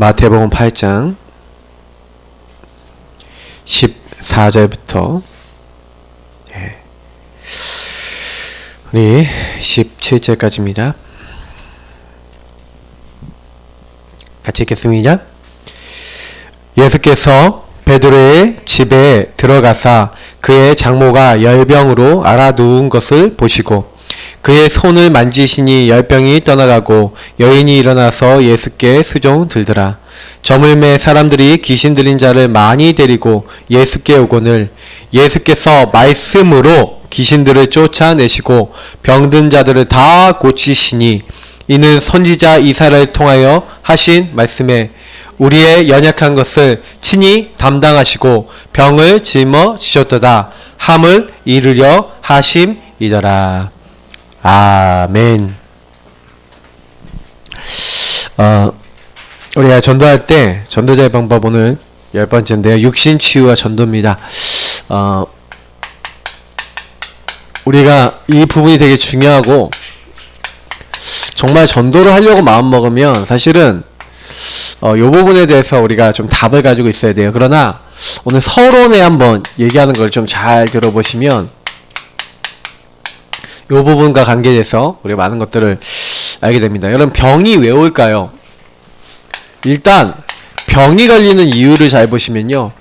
마태복음 8장 14절부터 우리 17절까지입니다. 같이 읽겠습니다. 예수께서 베드로의 집에 들어가사 그의 장모가 열병으로 앓아누운 것을 보시고 그의 손을 만지시니 열병이 떠나가고 여인이 일어나서 예수께 수종 들더라. 저물매 사람들이 귀신 들린 자를 많이 데리고 예수께 오거늘 예수께서 말씀으로 귀신들을 쫓아내시고 병든 자들을 다 고치시니 이는 선지자 이사야를 통하여 하신 말씀에 우리의 연약한 것을 친히 담당하시고 병을 짊어지셨도다 함을 이루려 하심이더라. 아멘. 우리가 전도할 때 전도자의 방법 오늘 10번째인데요. 육신치유와 전도입니다. 우리가 이 부분이 되게 중요하고 정말 전도를 하려고 마음먹으면 사실은 이 부분에 대해서 우리가 좀 답을 가지고 있어야 돼요. 그러나 오늘 서론에 한번 얘기하는 걸 좀 잘 들어보시면 이 부분과 관계돼서 우리가 많은 것들을 알게 됩니다. 여러분 병이 왜 올까요? 일단 병이 걸리는 이유를 잘 보시면요.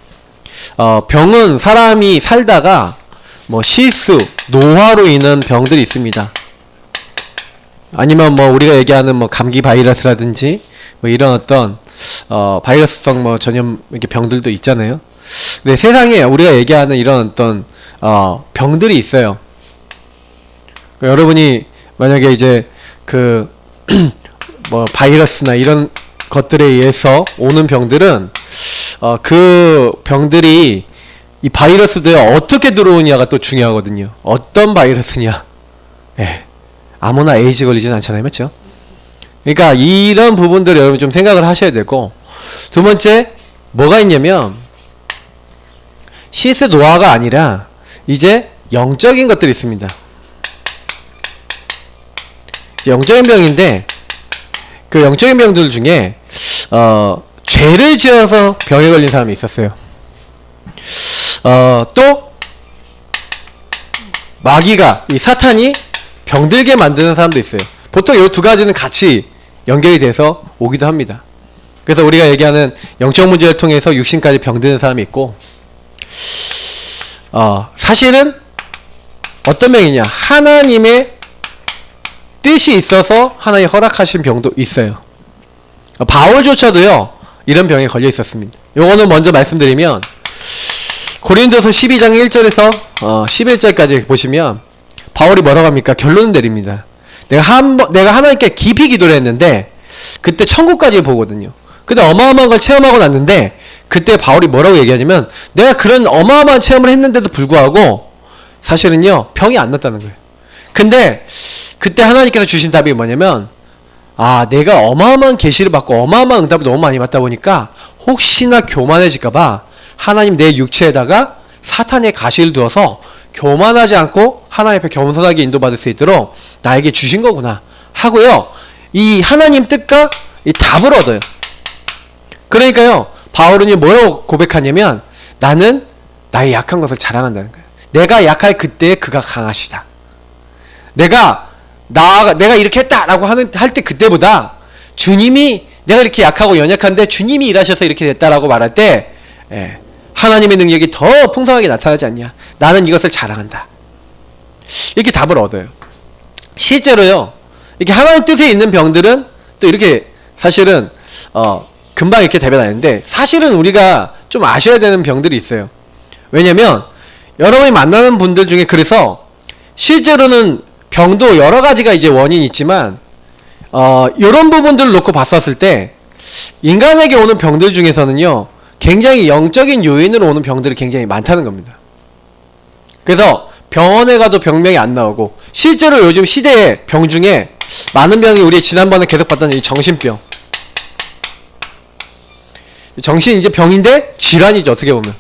병은 사람이 살다가 뭐 실수, 노화로 인한 병들이 있습니다. 아니면 뭐 우리가 얘기하는 뭐 감기 바이러스라든지 뭐 이런 어떤 바이러스성 뭐 전염 이렇게 병들도 있잖아요. 근데 세상에 우리가 얘기하는 이런 어떤 병들이 있어요. 여러분이 만약에 이제 그 뭐 바이러스나 이런 것들에 의해서 오는 병들은 그 병들이 이 바이러스들 어떻게 들어오냐가 또 중요하거든요. 어떤 바이러스냐. 아무나 에이즈 걸리진 않잖아요. 맞죠? 그러니까 이런 부분들을 여러분 좀 생각을 하셔야 되고, 두 번째 뭐가 있냐면 실수 노화가 아니라 이제 영적인 것들이 있습니다. 영적인 병인데 그 영적인 병들 중에 죄를 지어서 병에 걸린 사람이 있었어요. 또 마귀가 이 사탄이 병들게 만드는 사람도 있어요. 보통 이 두 가지는 같이 연결이 돼서 오기도 합니다. 그래서 우리가 얘기하는 영적 문제를 통해서 육신까지 병드는 사람이 있고, 사실은 어떤 병이냐, 하나님의 뜻이 있어서 하나님 허락하신 병도 있어요. 바울조차도요 이런 병에 걸려 있었습니다. 요거는 먼저 말씀드리면 고린도서 12장 1절에서 11절까지 보시면 바울이 뭐라고 합니까? 결론을 내립니다. 내가 하나님께 깊이 기도를 했는데 그때 천국까지 보거든요. 근데 어마어마한 걸 체험하고 났는데 그때 바울이 뭐라고 얘기하냐면 내가 그런 어마어마한 체험을 했는데도 불구하고 사실은요 병이 안 났다는 거예요. 근데 그때 하나님께서 주신 답이 뭐냐면 내가 어마어마한 계시를 받고 어마어마한 응답을 너무 많이 받다 보니까 혹시나 교만해질까봐 하나님 내 육체에다가 사탄의 가시를 두어서 교만하지 않고 하나님 앞에 겸손하게 인도받을 수 있도록 나에게 주신 거구나 하고요. 이 하나님 뜻과 이 답을 얻어요. 그러니까요 바울은 뭐라고 고백하냐면 나는 나의 약한 것을 자랑한다는 거예요. 내가 약할 그때에 그가 강하시다. 내가 이렇게 했다라고 할 때 그때보다 주님이 내가 이렇게 약하고 연약한데 주님이 일하셔서 이렇게 됐다라고 말할 때 하나님의 능력이 더 풍성하게 나타나지 않냐. 나는 이것을 자랑한다. 이렇게 답을 얻어요. 실제로요. 이렇게 하나님 뜻에 있는 병들은 또 이렇게 사실은 금방 이렇게 대변 안 하는데 사실은 우리가 좀 아셔야 되는 병들이 있어요. 왜냐면 여러분이 만나는 분들 중에 그래서 실제로는 병도 여러 가지가 이제 원인이 있지만 이런 부분들을 놓고 봤었을 때 인간에게 오는 병들 중에서는요 굉장히 영적인 요인으로 오는 병들이 굉장히 많다는 겁니다. 그래서 병원에 가도 병명이 안 나오고 실제로 요즘 시대의 병 중에 많은 병이 우리 지난번에 계속 봤던 이 정신병, 정신 이제 병인데 질환이죠. 어떻게 보면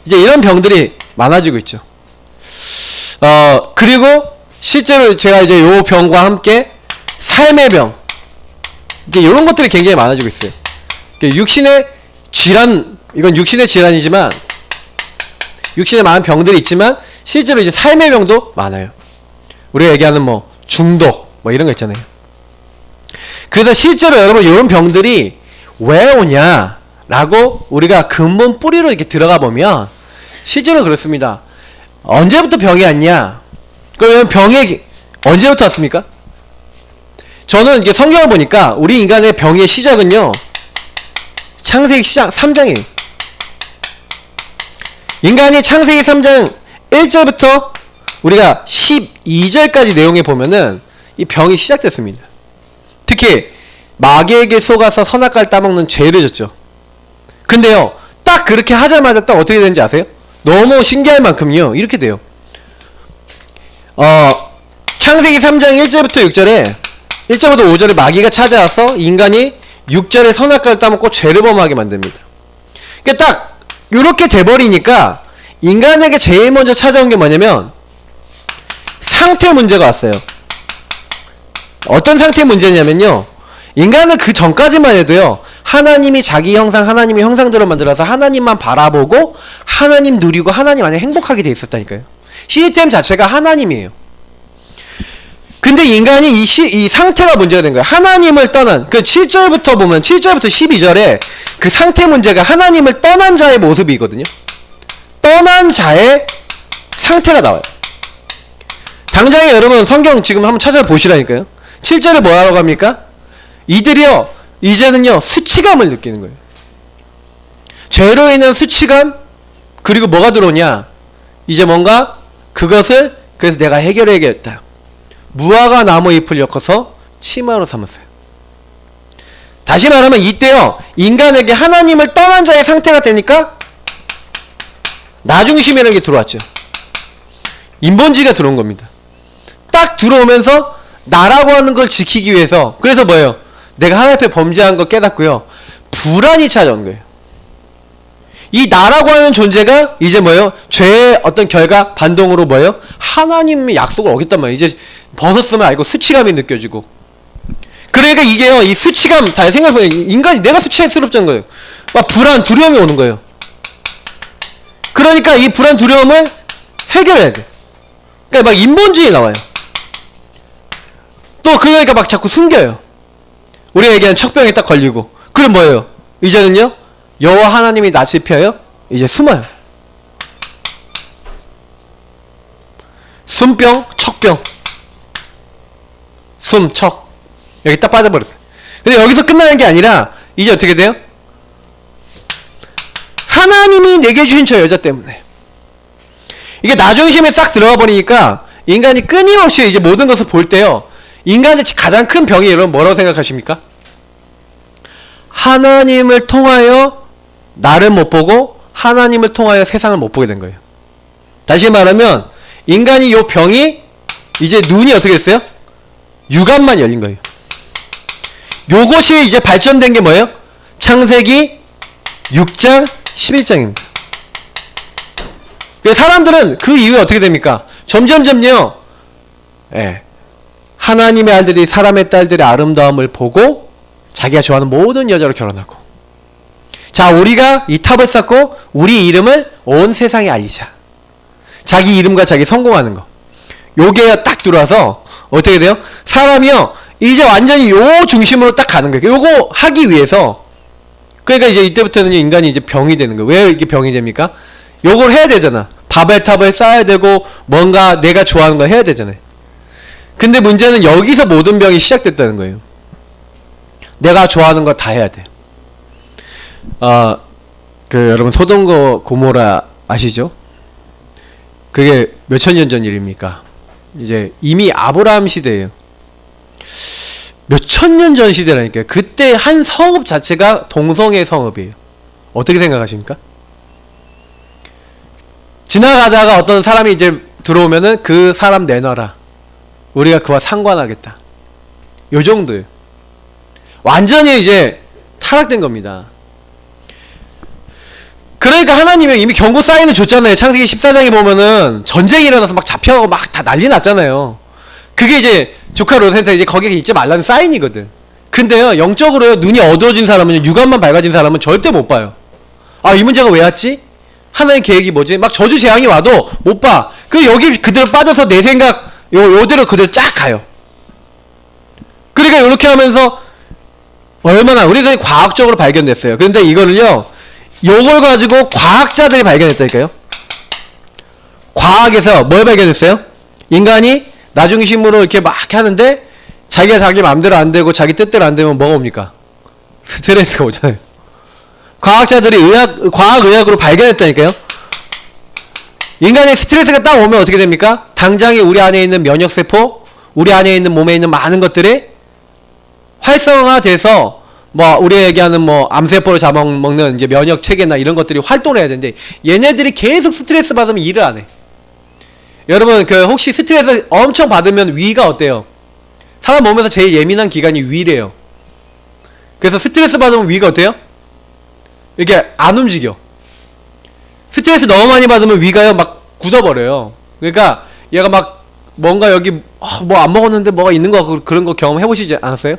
이제 이런 병들이 많아지고 있죠. 그리고 실제로 제가 이제 요 병과 함께 삶의 병, 이제 이런 것들이 굉장히 많아지고 있어요. 육신의 질환, 이건 육신의 질환이지만, 육신에 많은 병들이 있지만 실제로 이제 삶의 병도 많아요. 우리가 얘기하는 뭐 중독 뭐 이런 거 있잖아요. 그래서 실제로 여러분 이런 병들이 왜 오냐라고 우리가 근본 뿌리로 이렇게 들어가 보면 실제로 그렇습니다. 언제부터 병이 왔냐? 그러면 병이 언제부터 왔습니까? 저는 이게 성경을 보니까 우리 인간의 병의 시작은요, 창세기 시작 3장이에요. 인간이 창세기 3장 1절부터 우리가 12절까지 내용에 보면은 이 병이 시작됐습니다. 특히 마귀에게 속아서 선악과를 따먹는 죄를 졌죠. 근데요, 딱 그렇게 하자마자 딱 어떻게 되는지 아세요? 너무 신기할 만큼요, 이렇게 돼요. 창세기 3장 1절부터 6절에 1절부터 5절에 마귀가 찾아와서 인간이 6절에 선악과를 따먹고 죄를 범하게 만듭니다. 그러니까 딱 이렇게 돼버리니까 인간에게 제일 먼저 찾아온 게 뭐냐면 상태 문제가 왔어요. 어떤 상태 문제냐면요, 인간은 그 전까지만 해도요, 하나님이 자기 형상, 하나님의 형상대로 만들어서 하나님만 바라보고 하나님 누리고 하나님 안에 행복하게 돼 있었다니까요. 시스템 자체가 하나님이에요. 근데 인간이 이 상태가 문제가 된 거예요. 하나님을 떠난, 그 7절부터 보면 7절부터 12절에 그 상태 문제가 하나님을 떠난 자의 모습이거든요. 떠난 자의 상태가 나와요. 당장에 여러분 성경 지금 한번 찾아보시라니까요. 7절에 뭐라고 합니까? 이들이요, 이제는요, 수치감을 느끼는 거예요. 죄로 인한 수치감, 그리고 뭐가 들어오냐? 이제 뭔가 그것을, 그래서 내가 해결해야겠다. 무화과 나무 잎을 엮어서 치마로 삼았어요. 다시 말하면 이때요, 인간에게 하나님을 떠난 자의 상태가 되니까 나중심이라는 게 들어왔죠. 인본주의가 들어온 겁니다. 딱 들어오면서 나라고 하는 걸 지키기 위해서, 그래서 뭐예요? 내가 하나님 앞에 범죄한 거 깨닫고요, 불안이 찾아온 거예요. 이 나라고 하는 존재가 이제 뭐예요? 죄의 어떤 결과, 반동으로 뭐예요? 하나님의 약속을 어겼단 말이에요. 이제 벗었으면 알고 수치감이 느껴지고. 그러니까 이게요, 이 수치감, 다 생각해보면 인간이 내가 수치스럽다는 거예요. 막 불안, 두려움이 오는 거예요. 그러니까 이 불안, 두려움을 해결해야 돼. 그러니까 막 인본주의 나와요. 또 그러니까 막 자꾸 숨겨요. 우리가 얘기하는 척병에 딱 걸리고. 그럼 뭐예요? 이제는요, 여호와 하나님이 낯을 펴요? 이제 숨어요. 숨병, 척병. 숨, 척. 여기 딱 빠져버렸어요. 근데 여기서 끝나는 게 아니라 이제 어떻게 돼요? 하나님이 내게 주신 저 여자 때문에. 이게 나중심에 싹 들어가 버리니까 인간이 끊임없이 이제 모든 것을 볼 때요, 인간의 가장 큰 병이 여러분 뭐라고 생각하십니까? 하나님을 통하여 나를 못 보고 하나님을 통하여 세상을 못 보게 된 거예요. 다시 말하면 인간이 요 병이 이제 눈이 어떻게 됐어요? 육안만 열린 거예요. 요것이 이제 발전된 게 뭐예요? 창세기 6장 11장입니다. 사람들은 그 이후에 어떻게 됩니까? 점점점요, 예, 하나님의 아들들이 사람의 딸들의 아름다움을 보고 자기가 좋아하는 모든 여자로 결혼하고, 자, 우리가 이 탑을 쌓고 우리 이름을 온 세상에 알리자. 자기 이름과 자기 성공하는 거. 요게 딱 들어와서 어떻게 돼요? 사람이요, 이제 완전히 요 중심으로 딱 가는 거예요. 요거 하기 위해서. 그러니까 이제 이때부터는 인간이 이제 병이 되는 거예요. 왜 이게 병이 됩니까? 요걸 해야 되잖아. 바벨탑을 쌓아야 되고 뭔가 내가 좋아하는 걸 해야 되잖아요. 근데 문제는 여기서 모든 병이 시작됐다는 거예요. 내가 좋아하는 거 다 해야 돼. 여러분 소돔과 고모라 아시죠? 그게 몇천 년 전 일입니까? 이제 이미 아브라함 시대예요. 몇천 년 전 시대라니까요. 그때 한 성읍 자체가 동성애 성읍이에요. 어떻게 생각하십니까? 지나가다가 어떤 사람이 이제 들어오면은 그 사람 내놔라. 우리가 그와 상관하겠다. 요 정도예요. 완전히 이제 타락된 겁니다. 그러니까 하나님이 이미 경고 사인을 줬잖아요. 창세기 14장에 보면은 전쟁이 일어나서 막 잡혀가고 막 다 난리 났잖아요. 그게 이제 조카 롯한테 이제 거기에 있지 말라는 사인이거든. 근데요, 영적으로요, 눈이 어두워진 사람은, 육안만 밝아진 사람은 절대 못 봐요. 아, 이 문제가 왜 왔지? 하나의 계획이 뭐지? 막 저주 재앙이 와도 못 봐. 그 여기 그대로 빠져서 내 생각 요대로 그대로 쫙 가요. 그러니까 이렇게 하면서 얼마나 우리가 과학적으로 발견됐어요. 그런데 이거를요, 요걸 가지고 과학자들이 발견했다니까요. 과학에서 뭘 발견했어요? 인간이 나중심으로 이렇게 막 하는데 자기가 자기 마음대로 안 되고 자기 뜻대로 안 되면 뭐가 옵니까? 스트레스가 오잖아요. 과학자들이 과학의학으로 발견했다니까요. 인간의 스트레스가 딱 오면 어떻게 됩니까? 당장에 우리 안에 있는 면역세포, 우리 안에 있는 몸에 있는 많은 것들이 활성화돼서 뭐 우리 얘기하는 뭐 암세포를 잡아먹는 이제 면역 체계나 이런 것들이 활동을 해야 되는데 얘네들이 계속 스트레스 받으면 일을 안 해. 여러분 그 혹시 스트레스 엄청 받으면 위가 어때요? 사람 몸에서 제일 예민한 기관이 위래요. 그래서 스트레스 받으면 위가 어때요? 이게 안 움직여. 스트레스 너무 많이 받으면 위가요 막 굳어버려요. 그러니까 얘가 막 뭔가 여기 뭐 안 먹었는데 뭐가 있는 거 그런 거 경험해보시지 않았어요?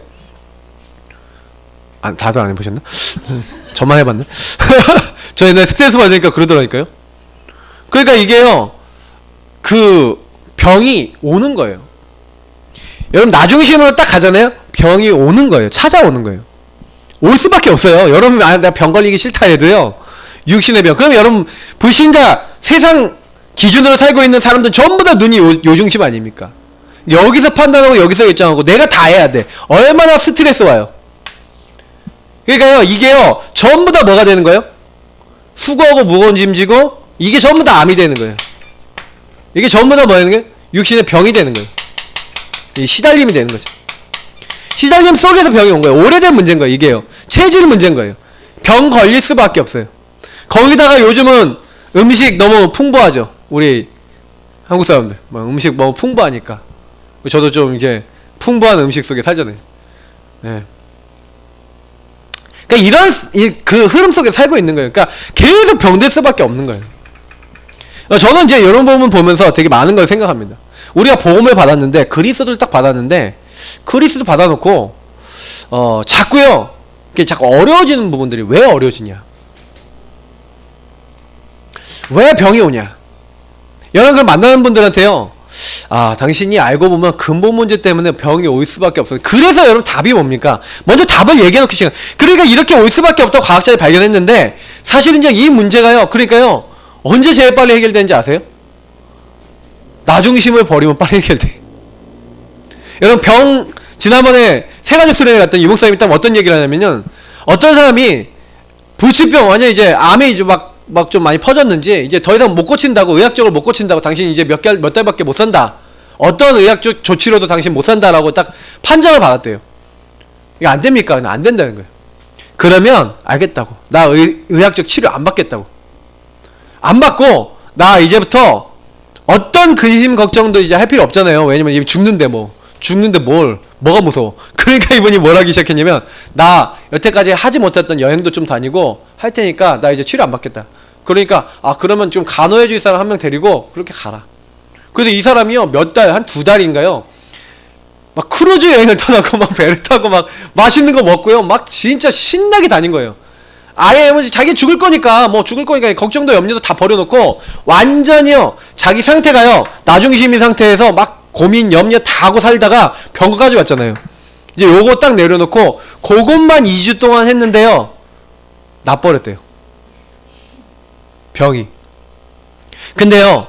아, 다들 안 해보셨나? 저만 해봤네. 저 옛날에 스트레스 받으니까 그러더라니까요. 그러니까 이게요 그 병이 오는 거예요. 여러분 나중심으로 딱 가잖아요. 병이 오는 거예요. 찾아오는 거예요. 올 수밖에 없어요. 여러분 내가 병 걸리기 싫다 해도요 육신의 병. 그럼 여러분 불신자 세상 기준으로 살고 있는 사람들 전부 다 눈이 요중심 아닙니까? 여기서 판단하고 여기서 결정하고 내가 다 해야 돼. 얼마나 스트레스 와요. 그러니까요 이게요 전부 다 뭐가 되는 거예요? 수고하고 무거운 짐 지고 이게 전부 다 암이 되는 거예요. 이게 전부 다 뭐 하는 거예요? 육신의 병이 되는 거예요. 이 시달림이 되는 거죠. 시달림 속에서 병이 온 거예요. 오래된 문제인 거예요. 이게요. 체질 문제인 거예요. 병 걸릴 수밖에 없어요. 거기다가 요즘은 음식 너무 풍부하죠. 우리 한국 사람들 음식 너무 풍부하니까 저도 좀 이제 풍부한 음식 속에 살잖아요. 네. 그러니까 이런 그 흐름 속에 살고 있는 거예요. 그러니까 계속 병될 수밖에 없는 거예요. 저는 이제 이런 부분 보면서 되게 많은 걸 생각합니다. 우리가 복음을 받았는데 그리스도를 딱 받았는데 그리스도 받아놓고 자꾸요 이게 자꾸 어려워지는 부분들이 왜 어려워지냐? 왜 병이 오냐? 여러분 그걸 만나는 분들한테요. 아 당신이 알고 보면 근본 문제 때문에 병이 올 수밖에 없어요. 그래서 여러분 답이 뭡니까? 먼저 답을 얘기해놓기 시작. 그러니까 이렇게 올 수밖에 없다고 과학자들이 발견했는데 사실은 이제 이 문제가요. 그러니까요 언제 제일 빨리 해결되는지 아세요? 나중심을 버리면 빨리 해결돼. 여러분 병 지난번에 세가족 수련회 갔던 이목사님이 딱 어떤 얘기를 하냐면요. 어떤 사람이 불치병 완전 이제 암이 이제 막 좀 많이 퍼졌는지 이제 더 이상 못 고친다고 의학적으로 못 고친다고 당신 이제 몇 달밖에 못 산다. 어떤 의학적 조치로도 당신 못 산다라고 딱 판정을 받았대요. 이거 안 됩니까? 안 된다는 거예요. 그러면 알겠다고. 나 의학적 치료 안 받겠다고. 안 받고 나 이제부터 어떤 근심 걱정도 이제 할 필요 없잖아요. 왜냐면 이미 죽는데 뭐가 무서워. 그러니까 이분이 뭘 하기 시작했냐면 나 여태까지 하지 못했던 여행도 좀 다니고 할 테니까 나 이제 치료 안 받겠다. 그러니까 그러면 좀 간호해 줄 사람 한 명 데리고 그렇게 가라. 그래서 이 사람이요 몇 달 한 2달인가요 막 크루즈 여행을 떠나고 막 배를 타고 막 맛있는 거 먹고요 막 진짜 신나게 다닌 거예요. 아예 자기 죽을 거니까 걱정도 염려도 다 버려놓고 완전히요 자기 상태가요 나중심인 상태에서 막 고민 염려 다 하고 살다가 병까지 왔잖아요. 이제 요거 딱 내려놓고 그것만 2주 동안 했는데요 나버렸대요 병이. 근데요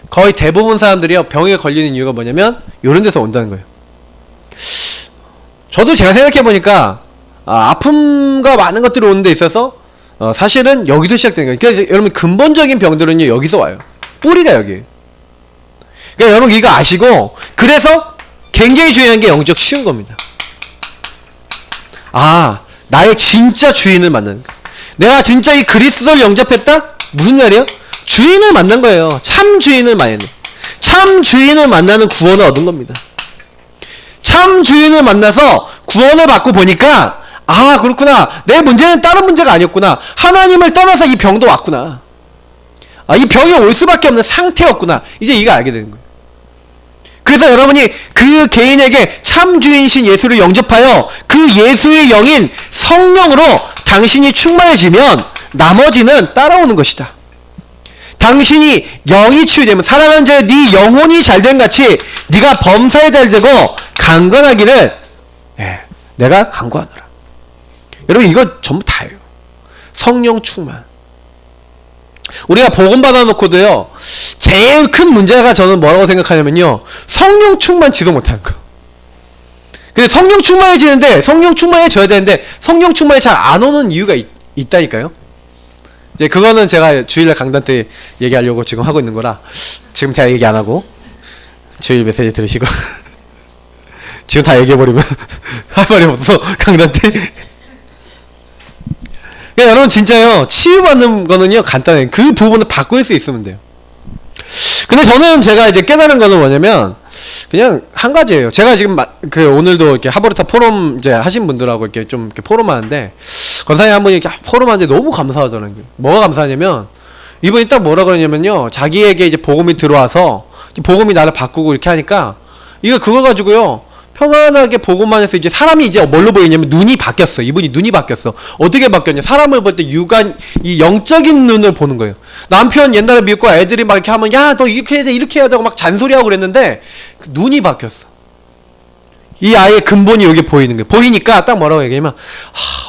거의 대부분 사람들이요 병에 걸리는 이유가 뭐냐면 요런 데서 온다는 거예요. 저도 제가 생각해보니까 아픔과 많은 것들이 오는 데 있어서 사실은 여기서 시작되는 거예요. 그러니까 여러분 근본적인 병들은요 여기서 와요. 뿌리가 여기에요. 그러니까 여러분 이거 아시고 그래서 굉장히 중요한 게 영적 쉬운 겁니다. 나의 진짜 주인을 만나는 거예요. 내가 진짜 이 그리스도를 영접했다? 무슨 말이에요? 주인을 만난 거예요. 참 주인을 만나는. 참 주인을 만나는 구원을 얻은 겁니다. 참 주인을 만나서 구원을 받고 보니까 그렇구나. 내 문제는 다른 문제가 아니었구나. 하나님을 떠나서 이 병도 왔구나. 이 병이 올 수밖에 없는 상태였구나. 이제 이거 알게 되는 거예요. 그래서 여러분이 그 개인에게 참 주인이신 예수를 영접하여 그 예수의 영인 성령으로 당신이 충만해지면 나머지는 따라오는 것이다. 당신이 영이 치유되면 사랑하는 자여 네 영혼이 잘된 같이 네가 범사에 잘되고 강건하기를 내가 강구하노라. 여러분 이거 전부 다예요. 성령 충만. 우리가 복음 받아놓고도요, 제일 큰 문제가 저는 뭐라고 생각하냐면요, 성령 충만 지도 못하는 거. 근데 성령 충만해지는데, 성령 충만해져야 되는데, 성령 충만이 잘 안 오는 이유가 있다니까요. 이제 그거는 제가 주일날 강단 때 얘기하려고 지금 하고 있는 거라, 지금 제가 얘기 안 하고, 주일 메시지 들으시고, 지금 다 얘기해버리면, 할 말이 없어, 강단 때. 그러니까 여러분 진짜요, 치유받는 거는요 간단해요. 그 부분을 바꿀 수 있으면 돼요. 근데 저는 제가 이제 깨달은 거는 뭐냐면 그냥 한 가지예요. 제가 지금 오늘도 이렇게 하버르타 포럼 이제 하신 분들하고 이렇게 좀 이렇게 포럼하는데, 권사님 한 분이 이렇게 포럼하는데 너무 감사하더라고요. 뭐가 감사하냐면 이분이 딱 뭐라 그러냐면요, 자기에게 이제 복음이 들어와서 복음이 나를 바꾸고 이렇게 하니까 그거 가지고요 평안하게 보고만 해서 이제 사람이 이제 뭘로 보이냐면 눈이 바뀌었어. 이분이 눈이 바뀌었어. 어떻게 바뀌었냐? 사람을 볼 때 이 영적인 눈을 보는 거예요. 남편 옛날에 믿고 애들이 막 이렇게 하면 야, 너 이렇게 해야 돼, 이렇게 해야 되고 막 잔소리하고 그랬는데 눈이 바뀌었어. 이 아이의 근본이 여기 보이는 거예요. 보이니까 딱 뭐라고 얘기하면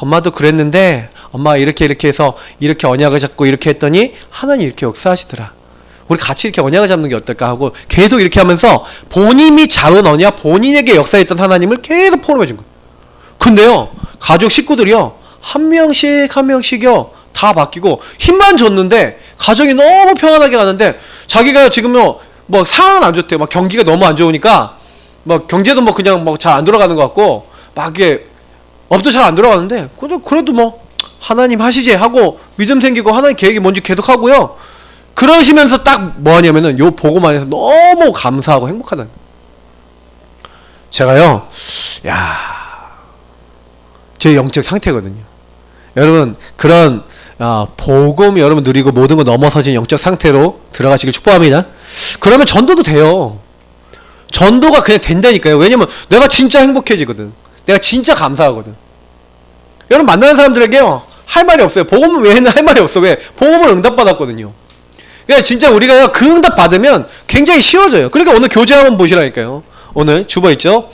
엄마도 그랬는데 엄마가 이렇게 해서 이렇게 언약을 잡고 이렇게 했더니 하나님 이렇게 역사하시더라. 우리 같이 이렇게 언약을 잡는 게 어떨까 하고 계속 이렇게 하면서 본인이 잡은 언약, 본인에게 역사했던 하나님을 계속 포럼해 준 거예요. 근데요, 가족 식구들이요, 한 명씩요 다 바뀌고 힘만 줬는데 가정이 너무 평안하게 가는데, 자기가 지금요 뭐 상황은 안 좋대요. 막 경기가 너무 안 좋으니까 막 경제도 뭐 그냥 뭐 잘 안 돌아가는 것 같고 막 이게 업도 잘 안 돌아가는데, 그래도 뭐 하나님 하시지 하고 믿음 생기고 하나님 계획이 뭔지 계속 하고요. 그러시면서 딱 뭐하냐면은 요 보고만 해서 너무 감사하고 행복하다는. 제가요, 제 영적 상태거든요. 여러분 그런 복음 여러분 누리고 모든 거 넘어서진 영적 상태로 들어가시길 축복합니다. 그러면 전도도 돼요. 전도가 그냥 된다니까요. 왜냐면 내가 진짜 행복해지거든. 내가 진짜 감사하거든. 여러분 만나는 사람들에게요 할 말이 없어요. 복음 외에는 할 말이 없어. 왜? 복음을 응답받았거든요. 그러니까 진짜 우리가 그 응답 받으면 굉장히 쉬워져요. 그러니까 오늘 교재 한번 보시라니까요. 오늘 주보 있죠?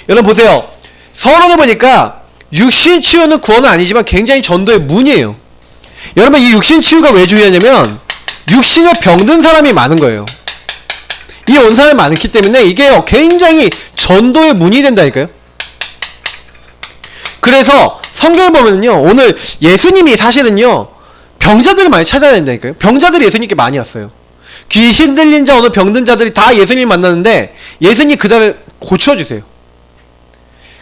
여러분 보세요. 서론에 보니까 육신 치유는 구원은 아니지만 굉장히 전도의 문이에요. 여러분 이 육신 치유가 왜 중요하냐면 육신에 병든 사람이 많은 거예요. 이 온 사람이 많기 때문에 이게 굉장히 전도의 문이 된다니까요. 그래서 성경에 보면은요, 오늘 예수님이 사실은요 병자들을 많이 찾아야 된다니까요. 병자들이 예수님께 많이 왔어요. 귀신 들린 자, 오늘 병든 자들이 다 예수님 만났는데 예수님 그들을 고쳐주세요.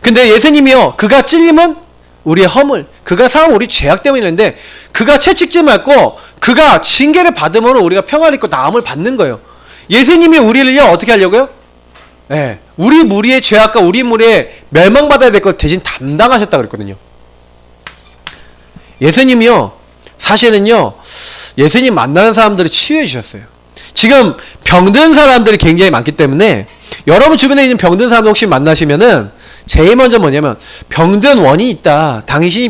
근데 예수님이요, 그가 찔림은 우리의 허물, 그가 상한 우리 죄악 때문이었는데 그가 채찍질 맞고 그가 징계를 받음으로 우리가 평화를 입고 나음을 받는 거예요. 예수님이 우리를요 어떻게 하려고요? 우리 무리의 죄악과 우리 무리의 멸망받아야 될 것 대신 담당하셨다 그랬거든요. 예수님이요 사실은요 예수님 만나는 사람들을 치유해 주셨어요. 지금 병든 사람들이 굉장히 많기 때문에 여러분 주변에 있는 병든 사람들 혹시 만나시면은 제일 먼저 뭐냐면 병든 원인이 있다. 당신이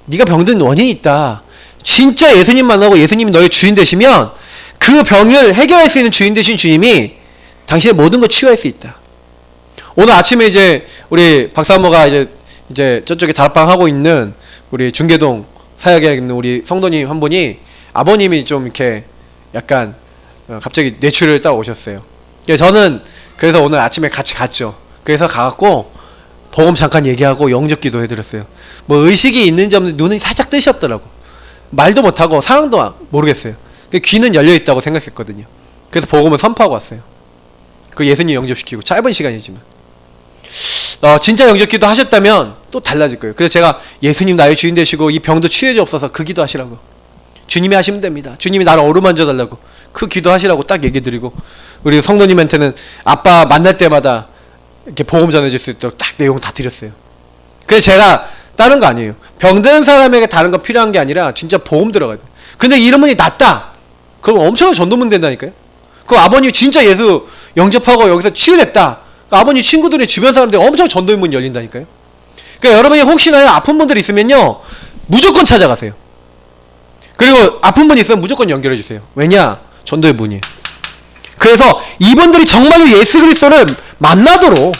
네가 병든 원인이 있다. 진짜 예수님 만나고 예수님이 너의 주인 되시면 그 병을 해결할 수 있는 주인 되신 주님이 당신의 모든 걸 치유할 수 있다. 오늘 아침에 이제 우리 박사모가 이제 저쪽에 다락방 하고 있는 우리 중계동 사역에 있는 우리 성도님 한 분이 아버님이 좀 이렇게 약간 갑자기 뇌출을 딱 오셨어요. 저는 그래서 오늘 아침에 같이 갔죠. 그래서 가갖고 복음 잠깐 얘기하고 영접 기도 해드렸어요. 뭐 의식이 있는지 없는지 눈이 살짝 뜨셨더라고. 말도 못하고 상황도 모르겠어요. 귀는 열려있다고 생각했거든요. 그래서 복음을 선포하고 왔어요. 그 예수님 영접시키고 짧은 시간이지만 진짜 영접기도 하셨다면 또 달라질 거예요. 그래서 제가 예수님 나의 주인 되시고 이 병도 치유해 주옵소서 그 기도 하시라고. 주님이 하시면 됩니다. 주님이 나를 어루만져 달라고 그 기도 하시라고 딱 얘기 드리고, 우리 성도님한테는 아빠 만날 때마다 이렇게 복음 전해줄 수 있도록 딱 내용 다 드렸어요. 그래서 제가 다른 거 아니에요. 병든 사람에게 다른 거 필요한 게 아니라 진짜 복음 들어가야 돼. 근데 이런 분이 낫다 그럼 엄청난 전도문 된다니까요. 그 아버님이 진짜 예수 영접하고 여기서 치유됐다. 그 아버님 친구들이 주변 사람들이 엄청 전도의 문이 열린다니까요. 그러니까 여러분이 혹시나 아픈 분들 있으면요, 무조건 찾아가세요. 그리고 아픈 분 있으면 무조건 연결해 주세요. 왜냐? 전도의 문이. 그래서 이분들이 정말로 예수 그리스도를 만나도록,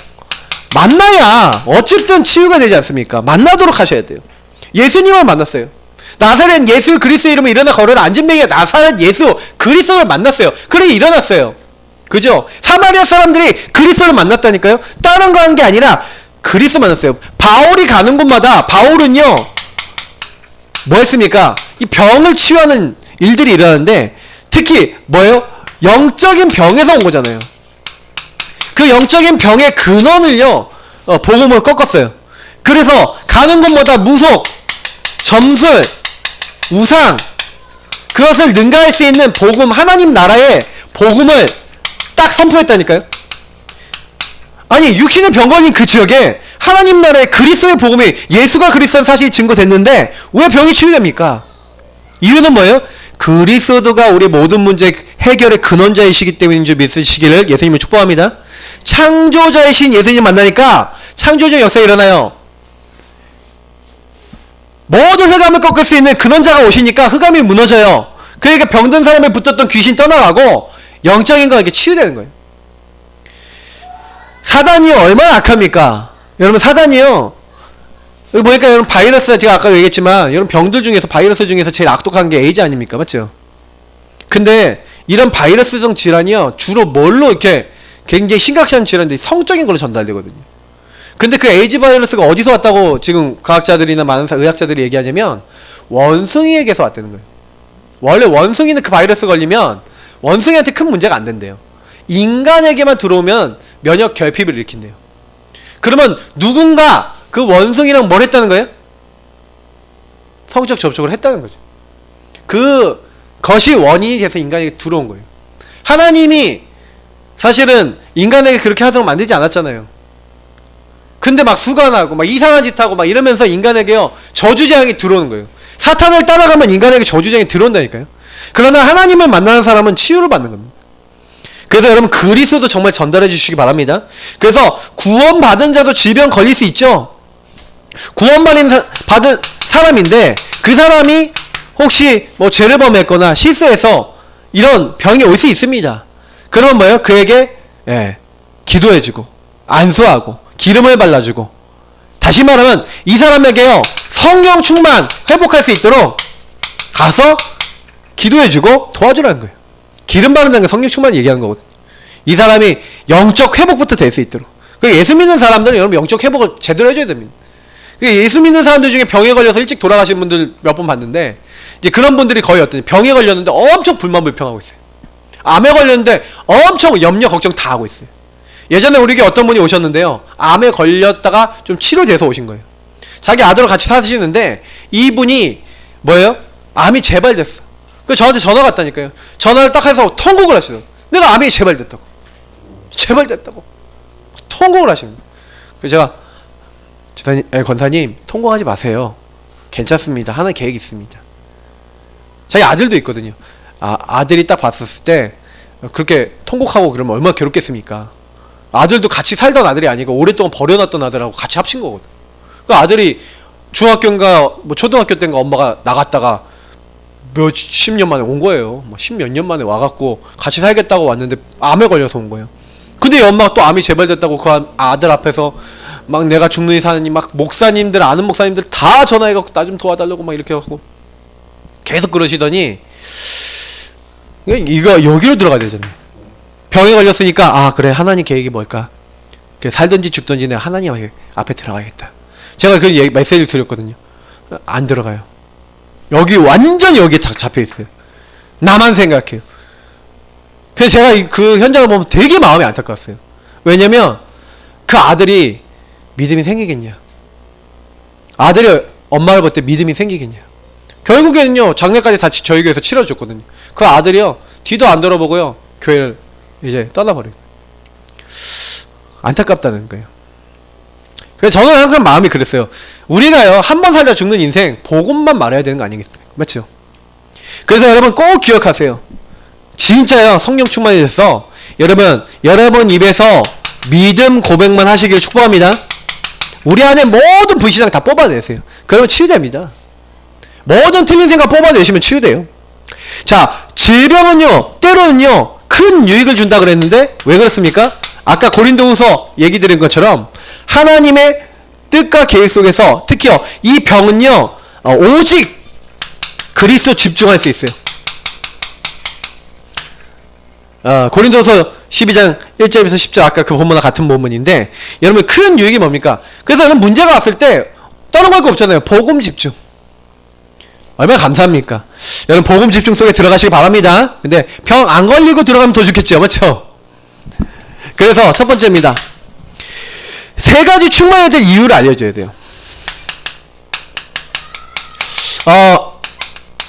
만나야 어쨌든 치유가 되지 않습니까? 만나도록 하셔야 돼요. 예수님을 만났어요. 나사렛 예수 그리스도 이름으로 일어나 걸어라 앉은 맹이가 나사렛 예수 그리스도를 만났어요. 그래 일어났어요. 그죠? 사마리아 사람들이 그리스도를 만났다니까요. 다른 거 한 게 아니라 그리스도 만났어요. 바울이 가는 곳마다 바울은요, 뭐 했습니까? 이 병을 치유하는 일들이 일어나는데, 특히 뭐예요? 영적인 병에서 온 거잖아요. 그 영적인 병의 근원을요, 복음으로 꺾었어요. 그래서 가는 곳마다 무속, 점술, 우상, 그것을 능가할 수 있는 복음, 하나님 나라의 복음을 딱 선포했다니까요. 아니, 육신의 병 걸린 그 지역에 하나님 나라의 그리스도의 복음이, 예수가 그리스도는 사실이 증거됐는데 왜 병이 치유됩니까? 이유는 뭐예요? 그리스도가 우리 모든 문제 해결의 근원자이시기 때문인 줄 믿으시기를 예수님을 축복합니다. 창조자이신 예수님 만나니까 창조적 역사가 일어나요. 모든 흑암을 꺾을 수 있는 근원자가 오시니까 흑암이 무너져요. 그러니까 병든 사람에 붙었던 귀신 떠나가고 영적인 거 이렇게 치유되는 거예요. 사단이 얼마나 악합니까? 여러분, 사단이요, 여기 보니까 여러분 바이러스, 제가 아까 얘기했지만 여러분 병들 중에서 바이러스 중에서 제일 악독한 게 에이즈 아닙니까? 맞죠? 근데 이런 바이러스성 질환이요, 주로 뭘로 이렇게 굉장히 심각한 질환들이 성적인 걸로 전달되거든요. 근데 그 에이즈 바이러스가 어디서 왔다고 지금 과학자들이나 많은 의학자들이 얘기하냐면 원숭이에게서 왔다는 거예요. 원래 원숭이는 그 바이러스 걸리면 원숭이한테 큰 문제가 안 된대요. 인간에게만 들어오면 면역 결핍을 일으킨대요. 그러면 누군가 그 원숭이랑 뭘 했다는 거예요? 성적 접촉을 했다는 거죠. 그것이 원인이 돼서 인간에게 들어온 거예요. 하나님이 사실은 인간에게 그렇게 하도록 만들지 않았잖아요. 근데 막 수간하고 막 이상한 짓 하고 막 이러면서 인간에게요, 저주재앙이 들어오는 거예요. 사탄을 따라가면 인간에게 저주재앙이 들어온다니까요. 그러나 하나님을 만나는 사람은 치유를 받는 겁니다. 그래서 여러분 그리스도 정말 전달해 주시기 바랍니다. 그래서 구원받은 자도 질병 걸릴 수 있죠. 구원받은 사람인데 그 사람이 혹시 뭐 죄를 범했거나 실수해서 이런 병이 올 수 있습니다. 그러면 뭐예요? 그에게 기도해주고 안수하고 기름을 발라주고, 다시 말하면 이 사람에게요, 성령 충만 회복할 수 있도록 가서 기도해주고 도와주라는 거예요. 기름 바른다는 게 성령 충만 얘기하는 거거든요. 이 사람이 영적 회복부터 될 수 있도록. 예수 믿는 사람들은 여러분 영적 회복을 제대로 해줘야 됩니다. 예수 믿는 사람들 중에 병에 걸려서 일찍 돌아가신 분들 몇 번 봤는데, 이제 그런 분들이 거의 어떠냐, 병에 걸렸는데 엄청 불만불평하고 있어요. 암에 걸렸는데 엄청 염려 걱정 다 하고 있어요. 예전에 우리 게 어떤 분이 오셨는데요, 암에 걸렸다가 좀 치료돼서 오신 거예요. 자기 아들과 같이 사시는데 이분이 뭐예요? 암이 재발됐어. 그 저한테 전화가 왔다니까요. 전화를 딱 해서 통곡을 하시더라고요. 내가 암이 재발됐다고. 재발됐다고. 통곡을 하십니다. 그래서 제가 권사님 통곡하지 마세요. 괜찮습니다. 하나의 계획이 있습니다. 자기 아들도 있거든요. 아들이 딱 봤었을 때 그렇게 통곡하고 그러면 얼마나 괴롭겠습니까? 아들도 같이 살던 아들이 아니고 오랫동안 버려놨던 아들하고 같이 합친 거거든. 그 아들이 중학교인가 뭐 초등학교 때인가 엄마가 나갔다가 몇십 년 만에 온 거예요. 뭐 십몇 년 만에 와갖고 같이 살겠다고 왔는데 암에 걸려서 온 거예요. 근데 엄마가 또 암이 재발됐다고 그 아들 앞에서 막 내가 죽는 이 사느니 막 목사님들, 아는 목사님들 다 전화해갖고 나 좀 도와달라고 막 이렇게 해갖고 계속 그러시더니 이거 여기로 들어가야 되잖아요. 병에 걸렸으니까 그래, 하나님 계획이 뭘까? 그래, 살든지 죽든지 내가 하나님 앞에 들어가야겠다. 제가 그 메시지를 드렸거든요. 안 들어가요. 여기 완전히 여기에 잡혀있어요. 나만 생각해요. 그래서 제가 그 현장을 보면 되게 마음이 안타까웠어요. 왜냐면 그 아들이 믿음이 생기겠냐, 아들이 엄마를 볼 때 믿음이 생기겠냐. 결국에는요, 장례까지 다 저희 교회에서 치러줬거든요. 그 아들이요, 뒤도 안 돌아보고요, 교회를 이제 떠나버려요. 안타깝다는 거예요. 그래서 저는 항상 마음이 그랬어요. 우리가요, 한 번 살다 죽는 인생 복음만 말해야 되는 거 아니겠어요? 맞죠? 그래서 여러분 꼭 기억하세요. 진짜요. 성령 충만해졌어. 여러분 입에서 믿음 고백만 하시길 축복합니다. 우리 안에 모든 불신앙 다 뽑아내세요. 그러면 치유됩니다. 모든 틀린 생각 뽑아내시면 치유돼요. 자, 질병은요, 때로는요, 큰 유익을 준다 그랬는데, 왜 그렇습니까? 아까 고린도후서 얘기 드린 것처럼, 하나님의 뜻과 계획 속에서, 특히요, 이 병은요, 오직 그리스도 집중할 수 있어요. 고린도서 12장 1절에서 10절 아까 그 본문과 같은 본문인데 여러분 큰 유익이 뭡니까? 그래서 여러분 문제가 왔을 때 떠나갈 거 없잖아요. 복음 집중. 얼마나 감사합니까? 여러분 복음 집중 속에 들어가시기 바랍니다. 근데 병 안 걸리고 들어가면 더 좋겠죠. 맞죠? 그래서 첫 번째입니다. 세 가지 충만해야 될 이유를 알려줘야 돼요.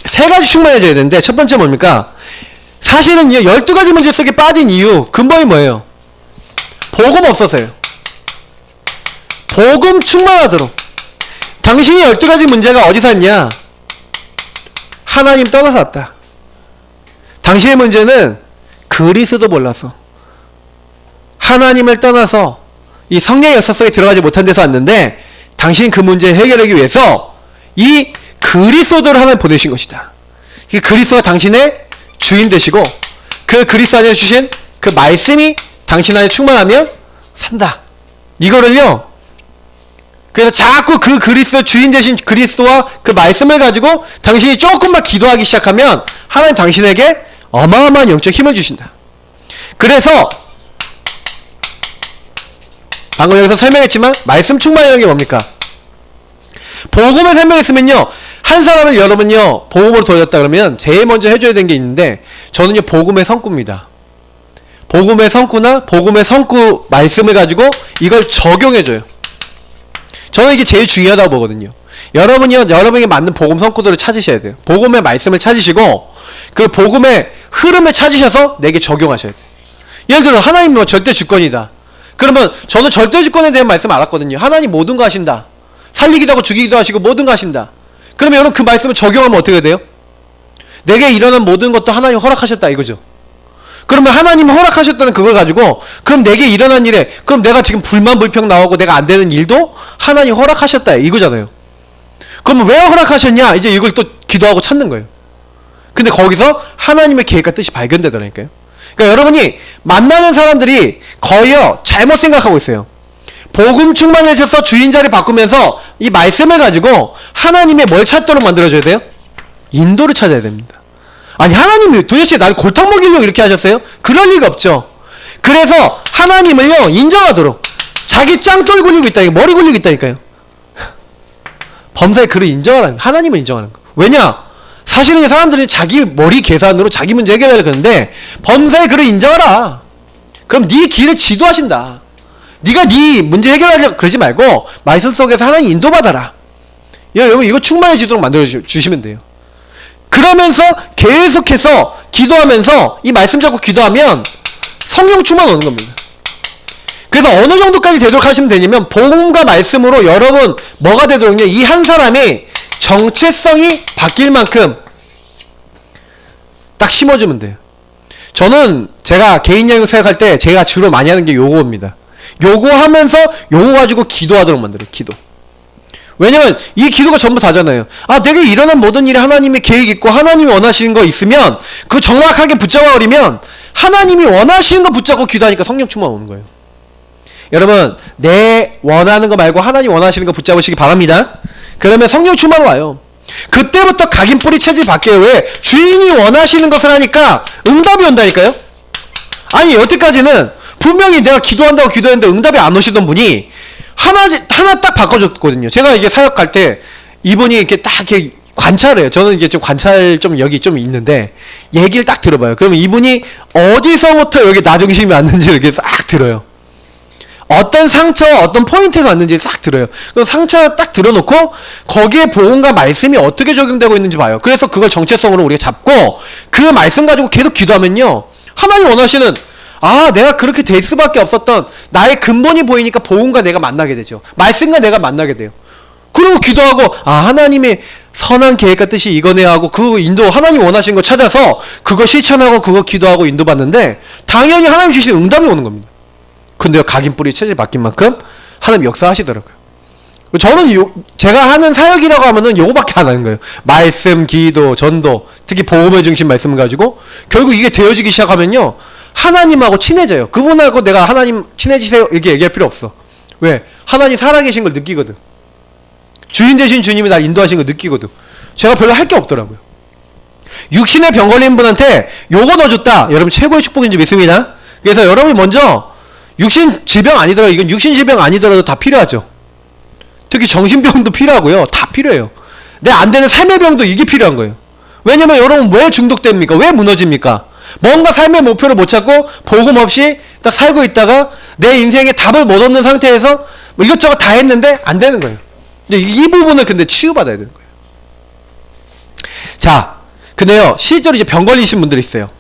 세 가지 충만해져야 되는데 첫 번째 뭡니까? 사실은요 12가지 문제 속에 빠진 이유 근본이 뭐예요? 복음 없어서요. 복음 충만하도록. 당신이 12가지 문제가 어디서 왔냐? 하나님 떠나서 왔다. 당신의 문제는 그리스도 몰라서 하나님을 떠나서 이 성령의 역사 속에 들어가지 못한 데서 왔는데 당신이 그 문제를 해결하기 위해서 이 그리스도를 하나님 보내신 것이다. 이 그리스도가 당신의 주인 되시고 그 그리스도 안에 주신 그 말씀이 당신 안에 충만하면 산다. 이거를요. 그래서 자꾸 그 그리스도 주인 되신 그리스도와 그 말씀을 가지고 당신이 조금만 기도하기 시작하면 하나님 당신에게 어마어마한 영적 힘을 주신다. 그래서 방금 여기서 설명했지만 말씀 충만이라는 게 뭡니까? 복음을 설명했으면요. 한 사람을 여러분요 복음으로 돌렸다 그러면 제일 먼저 해줘야 되는 게 있는데 저는요 복음의 성구입니다. 복음의 성구나 복음의 성구 말씀을 가지고 이걸 적용해줘요. 저는 이게 제일 중요하다고 보거든요. 여러분이요 여러분에게 맞는 복음 성구들을 찾으셔야 돼요. 복음의 말씀을 찾으시고 그 복음의 흐름을 찾으셔서 내게 적용하셔야 돼요. 예를 들어 하나님 뭐 절대 주권이다. 그러면 저는 절대 주권에 대한 말씀 알았거든요. 하나님 모든 거 하신다. 살리기도 하고 죽이기도 하시고 모든 거 하신다. 그러면 여러분 그 말씀을 적용하면 어떻게 돼요? 내게 일어난 모든 것도 하나님 허락하셨다 이거죠. 그러면 하나님 허락하셨다는 그걸 가지고 그럼 내게 일어난 일에 그럼 내가 지금 불만 불평 나오고 내가 안 되는 일도 하나님 허락하셨다 이거잖아요. 그러면 왜 허락하셨냐? 이제 이걸 또 기도하고 찾는 거예요. 근데 거기서 하나님의 계획과 뜻이 발견되더라니까요. 그러니까 여러분이 만나는 사람들이 거의요 잘못 생각하고 있어요. 복음 충만해져서 주인 자리 바꾸면서 이 말씀을 가지고 하나님의 뭘 찾도록 만들어줘야 돼요? 인도를 찾아야 됩니다. 아니 하나님이 도대체 날 골탕 먹이려고 이렇게 하셨어요? 그럴 리가 없죠. 그래서 하나님을요 인정하도록 자기 짱돌 굴리고 있다니까 머리 굴리고 있다니까요. 범사의 그를 인정하라는 거. 하나님을 인정하는 거. 왜냐? 사실은 사람들이 자기 머리 계산으로 자기 문제 해결하려고 그러는데 범사의 그를 인정하라. 그럼 네 길을 지도하신다. 네가 네 문제 해결하려고 그러지 말고 말씀 속에서 하나님 인도받아라. 여러분 이거 충만해지도록 만들어주시면 돼요. 그러면서 계속해서 기도하면서 이 말씀 잡고 기도하면 성령 충만 오는 겁니다. 그래서 어느 정도까지 되도록 하시면 되냐면 복음과 말씀으로 여러분 뭐가 되도록요. 이 한 사람이 정체성이 바뀔 만큼 딱 심어주면 돼요. 저는 제가 개인 영역 사역할 때 제가 주로 많이 하는 게 요거입니다. 요거 하면서 요거 가지고 기도하도록 만들어요. 기도. 왜냐면 이 기도가 전부 다잖아요. 아 내게 일어난 모든 일에 하나님의 계획 있고 하나님이 원하시는 거 있으면 그거 정확하게 붙잡아 버리면 하나님이 원하시는 거 붙잡고 기도하니까 성령 충만 오는 거예요. 여러분 내 원하는 거 말고 하나님 원하시는 거 붙잡으시기 바랍니다. 그러면 성령 충만 와요. 그때부터 각인 뿌리 체질 바뀌어요. 왜? 주인이 원하시는 것을 하니까 응답이 온다니까요. 아니 여태까지는 분명히 내가 기도한다고 기도했는데 응답이 안 오시던 분이 하나 딱 바꿔줬거든요. 제가 이게 사역 갈 때 이분이 이렇게 딱 이렇게 관찰해요. 저는 이게 좀 관찰 좀 여기 좀 있는데 얘기를 딱 들어봐요. 그러면 이분이 어디서부터 여기 나중심이 왔는지 이렇게 싹 들어요. 어떤 상처, 어떤 포인트가 왔는지 싹 들어요. 그럼 상처 딱 들어놓고 거기에 복음과 말씀이 어떻게 적용되고 있는지 봐요. 그래서 그걸 정체성으로 우리가 잡고 그 말씀 가지고 계속 기도하면요. 하나님 원하시는 내가 그렇게 될 수밖에 없었던 나의 근본이 보이니까 복음과 내가 만나게 되죠. 말씀과 내가 만나게 돼요. 그리고 기도하고 하나님의 선한 계획과 뜻이 이거네 하고 그 인도 하나님 원하신 거 찾아서 그거 실천하고 그거 기도하고 인도받는데 당연히 하나님 주신 응답이 오는 겁니다. 근데요, 각인뿌리 체질 바뀐 만큼 하나님 역사하시더라고요. 저는 제가 하는 사역이라고 하면은 요거밖에 안 하는 거예요. 말씀, 기도, 전도, 특히 복음의 중심 말씀을 가지고 결국 이게 되어지기 시작하면요, 하나님하고 친해져요. 그분하고 내가 하나님 친해지세요 이렇게 얘기할 필요 없어. 왜? 하나님 살아계신 걸 느끼거든. 주인 되신 주님이 날 인도하신 걸 느끼거든. 제가 별로 할 게 없더라고요. 육신의 병 걸린 분한테 요거 넣어줬다, 여러분 최고의 축복인지 믿습니다. 그래서 여러분이 먼저 육신 질병 아니더라도, 이건 육신 질병 아니더라도 다 필요하죠. 특히 정신병도 필요하고요. 다 필요해요. 내 안 되는 삶의 병도 이게 필요한 거예요. 왜냐면 여러분 왜 중독됩니까? 왜 무너집니까? 뭔가 삶의 목표를 못 찾고 복음 없이 딱 살고 있다가 내 인생에 답을 못 얻는 상태에서 뭐 이것저것 다 했는데 안 되는 거예요. 근데 이 부분을 근데 치유받아야 되는 거예요. 자, 근데요, 실제로 이제 병 걸리신 분들이 있어요.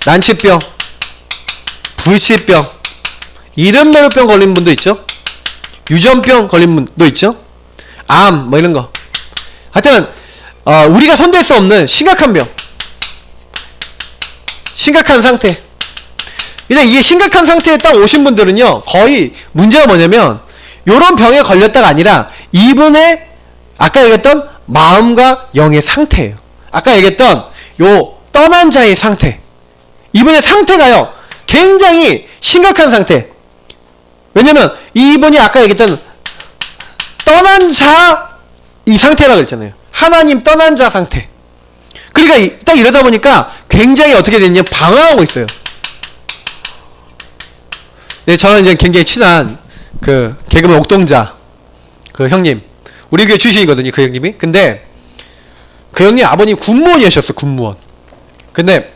난치병, 불치병, 이름매울병 걸린 분도 있죠. 유전병 걸린 분도 있죠. 암, 뭐 이런 거. 하여튼 우리가 손댈 수 없는 심각한 병, 심각한 상태. 근데 이게 심각한 상태에 딱 오신 분들은요, 거의 문제가 뭐냐면 요런 병에 걸렸다가 아니라 이분의 아까 얘기했던 마음과 영의 상태예요. 아까 얘기했던 요 떠난 자의 상태, 이분의 상태가요 굉장히 심각한 상태. 왜냐면 이분이 아까 얘기했던 떠난 자 이 상태라고 그랬잖아요. 하나님 떠난 자 상태. 그러니까 딱 이러다 보니까 굉장히 어떻게 됐냐, 방황하고 있어요. 네, 저는 이제 굉장히 친한 그 개그맨 옥동자 그 형님, 우리 교회 출신이거든요, 그 형님이. 근데 그 형님 아버님 군무원이셨어, 군무원. 근데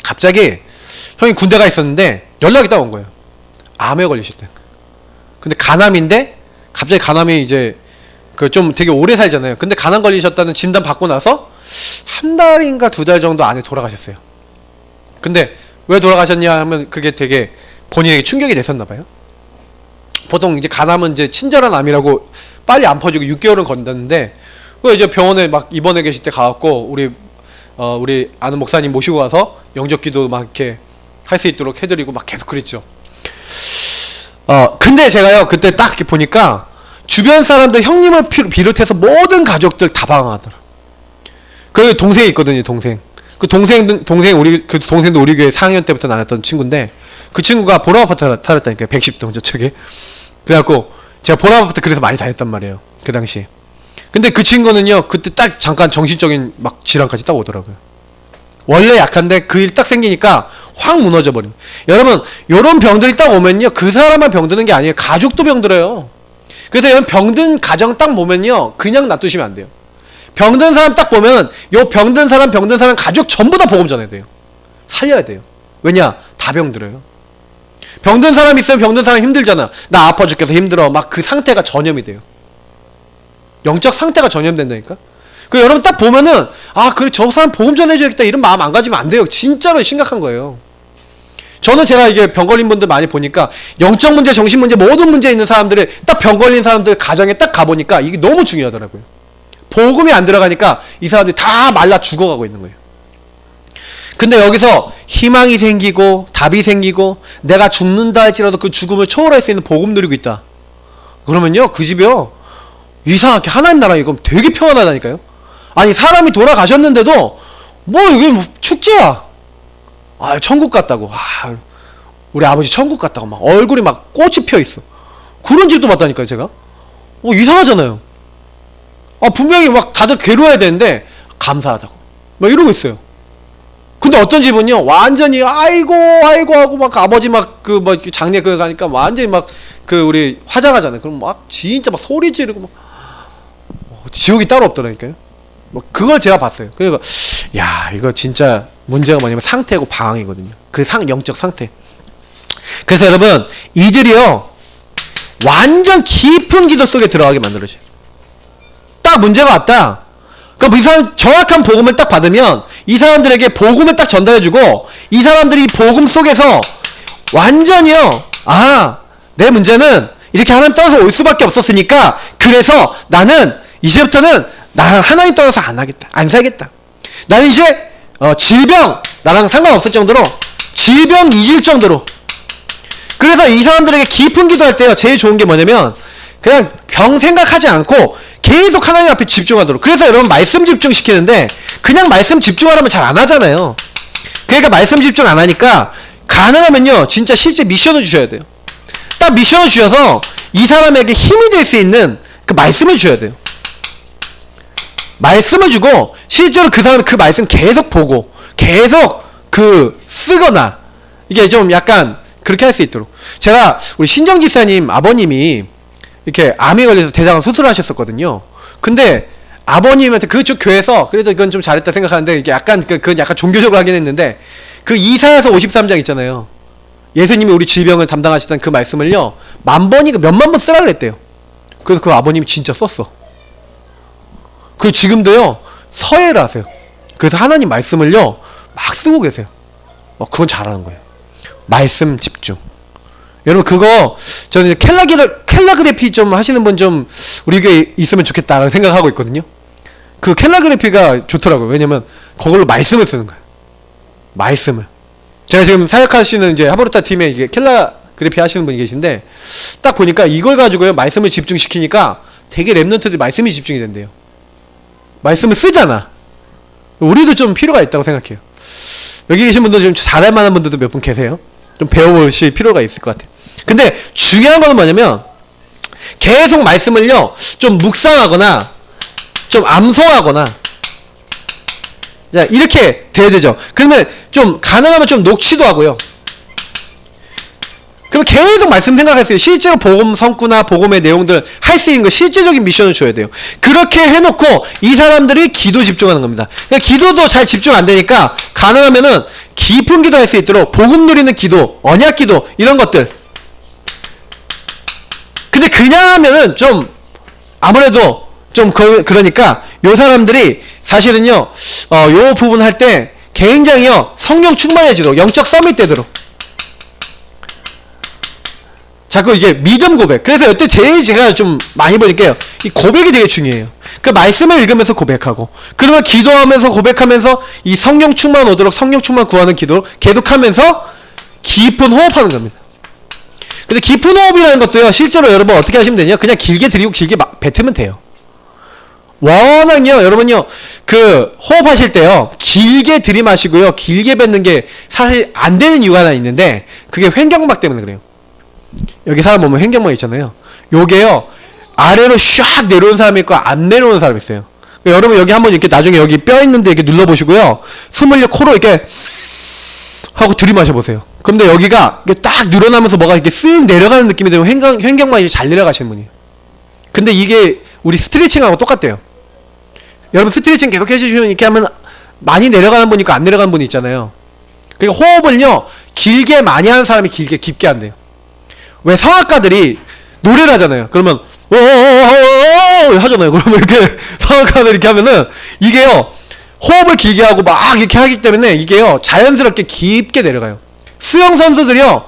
갑자기 형이 군대 가 있었는데 연락이 딱 온 거예요. 암에 걸리셨대. 근데 간암인데 갑자기 간암이 이제 그 좀 되게 오래 살잖아요. 근데 간암 걸리셨다는 진단 받고 나서 한 달인가 두 달 정도 안에 돌아가셨어요. 근데 왜 돌아가셨냐 하면 그게 되게 본인에게 충격이 됐었나 봐요. 보통 이제 간암은 이제 친절한 암이라고 빨리 안 퍼지고 6개월은 건다는데, 그 이제 병원에 막 입원해 계실 때 가갖고 우리 아는 목사님 모시고 와서 영접기도 막 이렇게 할 수 있도록 해드리고 막 계속 그랬죠. 근데 제가요 그때 딱 이렇게 보니까 주변 사람들, 형님을 비롯해서 모든 가족들 다 방황하더라. 그 동생이 있거든요, 동생. 그 그 동생도 우리 교회 4학년 때부터 나눴던 친구인데, 그 친구가 보람 아파트 살았다니까요. 110동 저쪽에. 그래갖고 제가 보람 아파트 그래서 많이 다녔단 말이에요, 그 당시. 근데 그 친구는요 그때 딱 잠깐 정신적인 막 질환까지 딱 오더라고요. 원래 약한데 그 일 딱 생기니까 확 무너져 버림. 여러분, 요런 병들이 딱 오면요, 그 사람만 병드는 게 아니에요. 가족도 병들어요. 그래서 여러분, 병든 가정 딱 보면요, 그냥 놔두시면 안 돼요. 병든 사람 딱 보면 요 병든 사람 가족 전부 다 복음 전해야 돼요. 살려야 돼요. 왜냐? 다 병들어요. 병든 사람 있으면 병든 사람 힘들잖아. 나 아파 죽겠어, 힘들어. 막 그 상태가 전염이 돼요. 영적 상태가 전염된다니까. 그 여러분 딱 보면은 그래, 저 사람 복음 전해줘야겠다 이런 마음 안 가지면 안 돼요. 진짜로 심각한 거예요. 저는 제가 이게 병 걸린 분들 많이 보니까 영적 문제, 정신 문제, 모든 문제 있는 사람들이 딱 병 걸린 사람들 가정에 딱 가보니까 이게 너무 중요하더라고요. 복음이 안 들어가니까 이 사람들이 다 말라 죽어가고 있는 거예요. 근데 여기서 희망이 생기고 답이 생기고 내가 죽는다 할지라도 그 죽음을 초월할 수 있는 복음 누리고 있다. 그러면요, 그 집이요, 이상하게 하나님 나라 이거 되게 평안하다니까요. 아니, 사람이 돌아가셨는데도 뭐 이게 뭐 축제야. 천국 같다고. 우리 아버지 천국 같다고 막 얼굴이 막 꽃이 펴 있어. 그런 집도 봤다니까요, 제가. 이상하잖아요. 분명히 막 다들 괴로워야 되는데 감사하다고 막 이러고 있어요. 근데 어떤 집은요, 완전히 아이고 하고 막 아버지 막 장례 가니까 완전히 막 우리 화장하잖아요. 그럼 막 진짜 막 소리 지르고 막 지옥이 따로 없더라니까요. 그걸 제가 봤어요. 그러니까 야, 이거 진짜 문제가 뭐냐면 상태고 방황이거든요. 그 영적 상태. 그래서 여러분, 이들이요 완전 깊은 기도 속에 들어가게 만들어줘요. 딱 문제가 왔다. 그럼 이 사람 정확한 복음을 딱 받으면 이 사람들에게 복음을 딱 전달해주고, 이 사람들이 이 복음 속에서 완전히요, 내 문제는 이렇게 하나님 떠나서 올 수밖에 없었으니까, 그래서 나는 이제부터는 나랑 하나님 떠나서 안 하겠다. 안 살겠다. 나는 이제 질병 나랑 상관없을 정도로 질병 잊을 정도로. 그래서 이 사람들에게 깊은 기도할 때요 제일 좋은 게 뭐냐면 그냥 병 생각하지 않고 계속 하나님 앞에 집중하도록. 그래서 여러분 말씀 집중시키는데 그냥 말씀 집중하라면 잘 안 하잖아요. 그러니까 말씀 집중 안 하니까 가능하면요 진짜 실제 미션을 주셔야 돼요. 딱 미션을 주셔서 이 사람에게 힘이 될 수 있는 그 말씀을 주셔야 돼요. 말씀을 주고 실제로 그 사람은 그 말씀 계속 보고 계속 그 쓰거나 이게 좀 약간 그렇게 할 수 있도록. 제가 우리 신정 기사님 아버님이 이렇게 암에 걸려서 대장암 수술하셨었거든요. 근데 아버님한테 그쪽 교회에서 그래도 이건 좀 잘했다 생각하는데 이게 약간 그건 약간 종교적으로 하긴 했는데 그 이사야서 53장 있잖아요. 예수님이 우리 질병을 담당하시던 그 말씀을요 만 번인가 몇만 번 쓰라 그랬대요. 그래서 그 아버님이 진짜 썼어. 그리고 지금도요 서예를 하세요. 그래서 하나님 말씀을요 막 쓰고 계세요. 그건 잘하는 거예요. 말씀 집중. 여러분 그거 저는 캘라그래피 좀 하시는 분 좀 우리 교회에 있으면 좋겠다라고 생각하고 있거든요. 그 캘라그래피가 좋더라고요. 왜냐면 그걸로 말씀을 쓰는 거예요. 말씀을. 제가 지금 사역하시는 이제 하버르타 팀에 이게 캘라그래피 하시는 분이 계신데 딱 보니까 이걸 가지고요 말씀을 집중시키니까 되게 랩런트들이 말씀이 집중이 된대요. 말씀을 쓰잖아. 우리도 좀 필요가 있다고 생각해요. 여기 계신 분들 좀 잘할 만한 분들도 몇 분 계세요. 좀 배워보실 필요가 있을 것 같아요. 근데 중요한 건 뭐냐면 계속 말씀을요 좀 묵상하거나 좀 암송하거나 자 이렇게 돼야 되죠. 그러면 좀 가능하면 좀 녹취도 하고요. 그럼 계속 말씀 생각하세요. 실제로 복음 성구나 복음의 내용들 할 수 있는 거 실제적인 미션을 줘야 돼요. 그렇게 해놓고 이 사람들이 기도 집중하는 겁니다. 그러니까 기도도 잘 집중 안 되니까 가능하면은 깊은 기도 할 수 있도록 복음 누리는 기도, 언약 기도 이런 것들. 근데 그냥 하면은 좀 아무래도 좀 그러니까 요 사람들이 사실은요 요 부분 할 때 굉장히요 성령 충만해지도록 영적 서밋 되도록 자꾸 이게 믿음 고백. 그래서 여태 제일 제가 좀 많이 보니까요 이 고백이 되게 중요해요. 그 말씀을 읽으면서 고백하고 그러면 기도하면서 고백하면서 이 성령 충만 오도록 성령 충만 구하는 기도 계속하면서 깊은 호흡하는 겁니다. 근데 깊은 호흡이라는 것도요 실제로 여러분 어떻게 하시면 되냐 그냥 길게 들이고 길게 뱉으면 돼요. 워낙요 여러분요 그 호흡하실 때요 길게 들이마시고요 길게 뱉는 게 사실 안 되는 이유가 하나 있는데 그게 횡격막 때문에 그래요. 여기 사람 보면 횡격막 있잖아요. 요게요 아래로 샥 내려오는 사람이 있고 안 내려오는 사람이 있어요. 그러니까 여러분 여기 한번 이렇게 나중에 여기 뼈 있는데 이렇게 눌러보시고요 숨을 코로 이렇게 하고 들이마셔 보세요. 근데 여기가 딱 늘어나면서 뭐가 이렇게 쓱 내려가는 느낌이 들면 횡격막이 잘 내려가시는 분이에요. 근데 이게 우리 스트레칭하고 똑같대요. 여러분 스트레칭 계속 해주시면 이렇게 하면 많이 내려가는 분 있고 안 내려가는 분이 있잖아요. 그러니까 호흡을요 길게 많이 하는 사람이 길게 깊게 한대요. 왜 성악가들이 노래를 하잖아요. 그러면 하잖아요. 그러면 이렇게 성악가들 이렇게 하면은 이게요 호흡을 길게 하고 막 이렇게 하기 때문에 이게요 자연스럽게 깊게 내려가요. 수영 선수들이요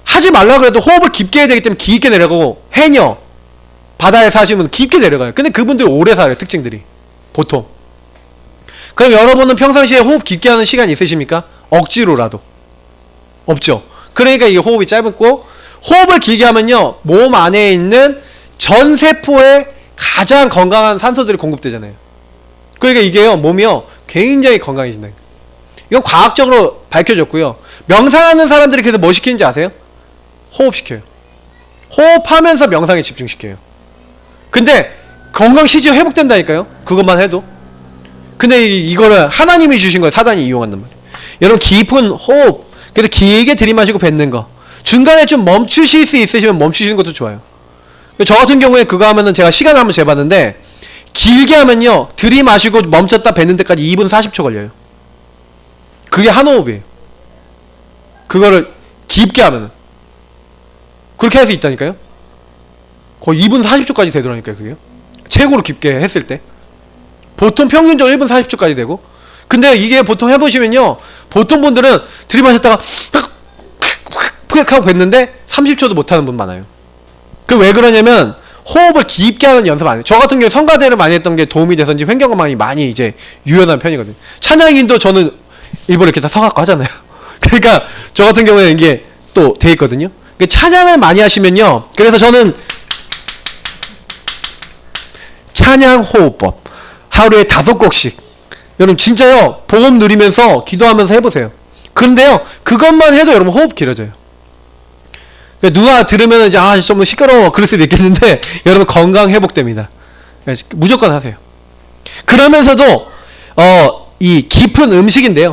하지 말라 그래도 호흡을 깊게 해야 되기 때문에 깊게 내려가고 해녀 바다에 사시면 깊게 내려가요. 근데 그분들이 오래 살아요. 특징들이 보통. 그럼 여러분은 평상시에 호흡 깊게 하는 시간 있으십니까? 억지로라도 없죠. 그러니까 이게 호흡이 짧고 호흡을 길게 하면요 몸 안에 있는 전 세포에 가장 건강한 산소들이 공급되잖아요. 그러니까 이게요 몸이요 굉장히 건강해진다. 이건 과학적으로 밝혀졌고요. 명상하는 사람들이 그래서 뭐 시키는지 아세요? 호흡시켜요. 호흡하면서 명상에 집중시켜요. 근데 건강 실제 회복된다니까요. 그것만 해도. 근데 이거를 하나님이 주신 걸 사단이 이용한단 말이에요. 여러분 깊은 호흡 그래서 길게 들이마시고 뱉는 거 중간에 좀 멈추실 수 있으시면 멈추시는 것도 좋아요. 저 같은 경우에 그거 하면은 제가 시간을 한번 재봤는데 길게 하면요 들이마시고 멈췄다 뱉는 데까지 2분 40초 걸려요. 그게 한 호흡이에요. 그거를 깊게 하면은 그렇게 할 수 있다니까요. 거의 2분 40초까지 되더라니까요. 그게 최고로 깊게 했을 때 보통 평균적으로 1분 40초까지 되고 근데 이게 보통 해보시면요 보통 분들은 들이마셨다가 푹 하고 뱉는데 30초도 못하는 분 많아요. 그 왜 그러냐면 호흡을 깊게 하는 연습 안 해요. 저 같은 경우에 성가대를 많이 했던 게 도움이 돼서인지 횡격음악이 많이 이제 유연한 편이거든요. 찬양인도 저는 일부러 이렇게 다 서갖고 하잖아요. 그러니까 저 같은 경우에 이게 또 돼 있거든요. 찬양을 많이 하시면요. 그래서 저는 찬양 호흡법 하루에 5곡씩 여러분 진짜요 복음 누리면서 기도하면서 해보세요. 그런데요 그것만 해도 여러분 호흡 길어져요. 누가 들으면 이제 좀 시끄러워 그럴 수도 있겠는데 여러분 건강 회복됩니다. 무조건 하세요. 그러면서도 이 깊은 음식인데요.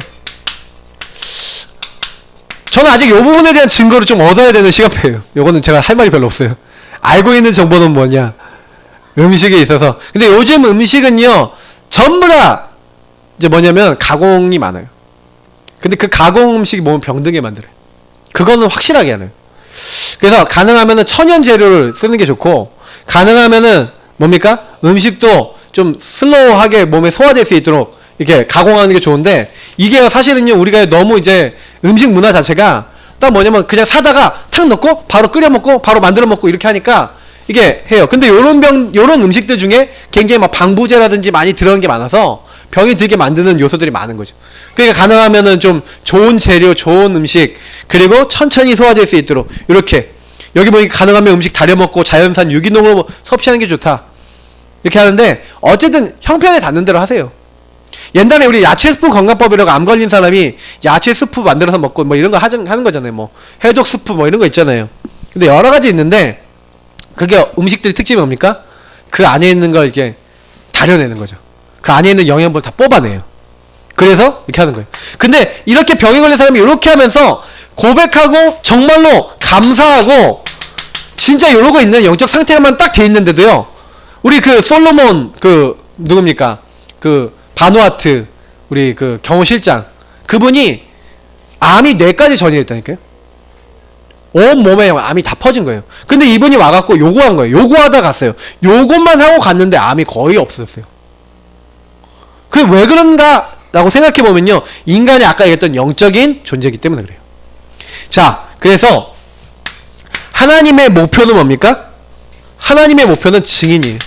저는 아직 이 부분에 대한 증거를 좀 얻어야 되는 시간표예요. 요거는 제가 할 말이 별로 없어요. 알고 있는 정보는 뭐냐? 음식에 있어서. 근데 요즘 음식은요, 전부 다 이제 뭐냐면 가공이 많아요. 근데 그 가공 음식이 몸을 병들게 만들어요. 그거는 확실하게 하네요. 그래서 가능하면은 천연 재료를 쓰는 게 좋고, 가능하면은 뭡니까? 음식도 좀 슬로우하게 몸에 소화될 수 있도록 이렇게 가공하는 게 좋은데, 이게 사실은요 우리가 너무 이제 음식 문화 자체가 딱 뭐냐면 그냥 사다가 탁 넣고 바로 끓여 먹고 바로 만들어 먹고 이렇게 하니까 이게 해요. 근데 요런 음식들 중에 굉장히 막 방부제라든지 많이 들어간 게 많아서 병이 들게 만드는 요소들이 많은 거죠. 그러니까 가능하면은 좀 좋은 재료, 좋은 음식, 그리고 천천히 소화될 수 있도록 이렇게 여기 보니까 가능하면 음식 다려 먹고 자연산 유기농으로 섭취하는 게 좋다. 이렇게 하는데 어쨌든 형편에 닿는 대로 하세요. 옛날에 우리 야채 스프 건강법이라고 암 걸린 사람이 야채 스프 만들어서 먹고 뭐 이런 거 하는 거잖아요. 뭐 해독 스프 뭐 이런 거 있잖아요. 근데 여러 가지 있는데 그게 음식들의 특징이 뭡니까? 그 안에 있는 걸 이렇게 다려내는 거죠. 그 안에 있는 영양분을 다 뽑아내요. 그래서 이렇게 하는 거예요. 근데 이렇게 병에 걸린 사람이 이렇게 하면서 고백하고 정말로 감사하고 진짜 이러고 있는 영적 상태만 딱 돼 있는데도요. 우리 그 솔로몬 그 누굽니까? 그 바누아트 우리 그 경호실장 그분이 암이 뇌까지 전이됐다니까요. 온 몸에 암이 다 퍼진 거예요. 근데 이분이 와갖고 요거한 거예요. 요거하다 갔어요. 요것만 하고 갔는데 암이 거의 없어졌어요. 그게 왜 그런가 라고 생각해보면요 인간이 아까 얘기했던 영적인 존재이기 때문에 그래요. 자, 그래서 하나님의 목표는 뭡니까? 하나님의 목표는 증인이에요.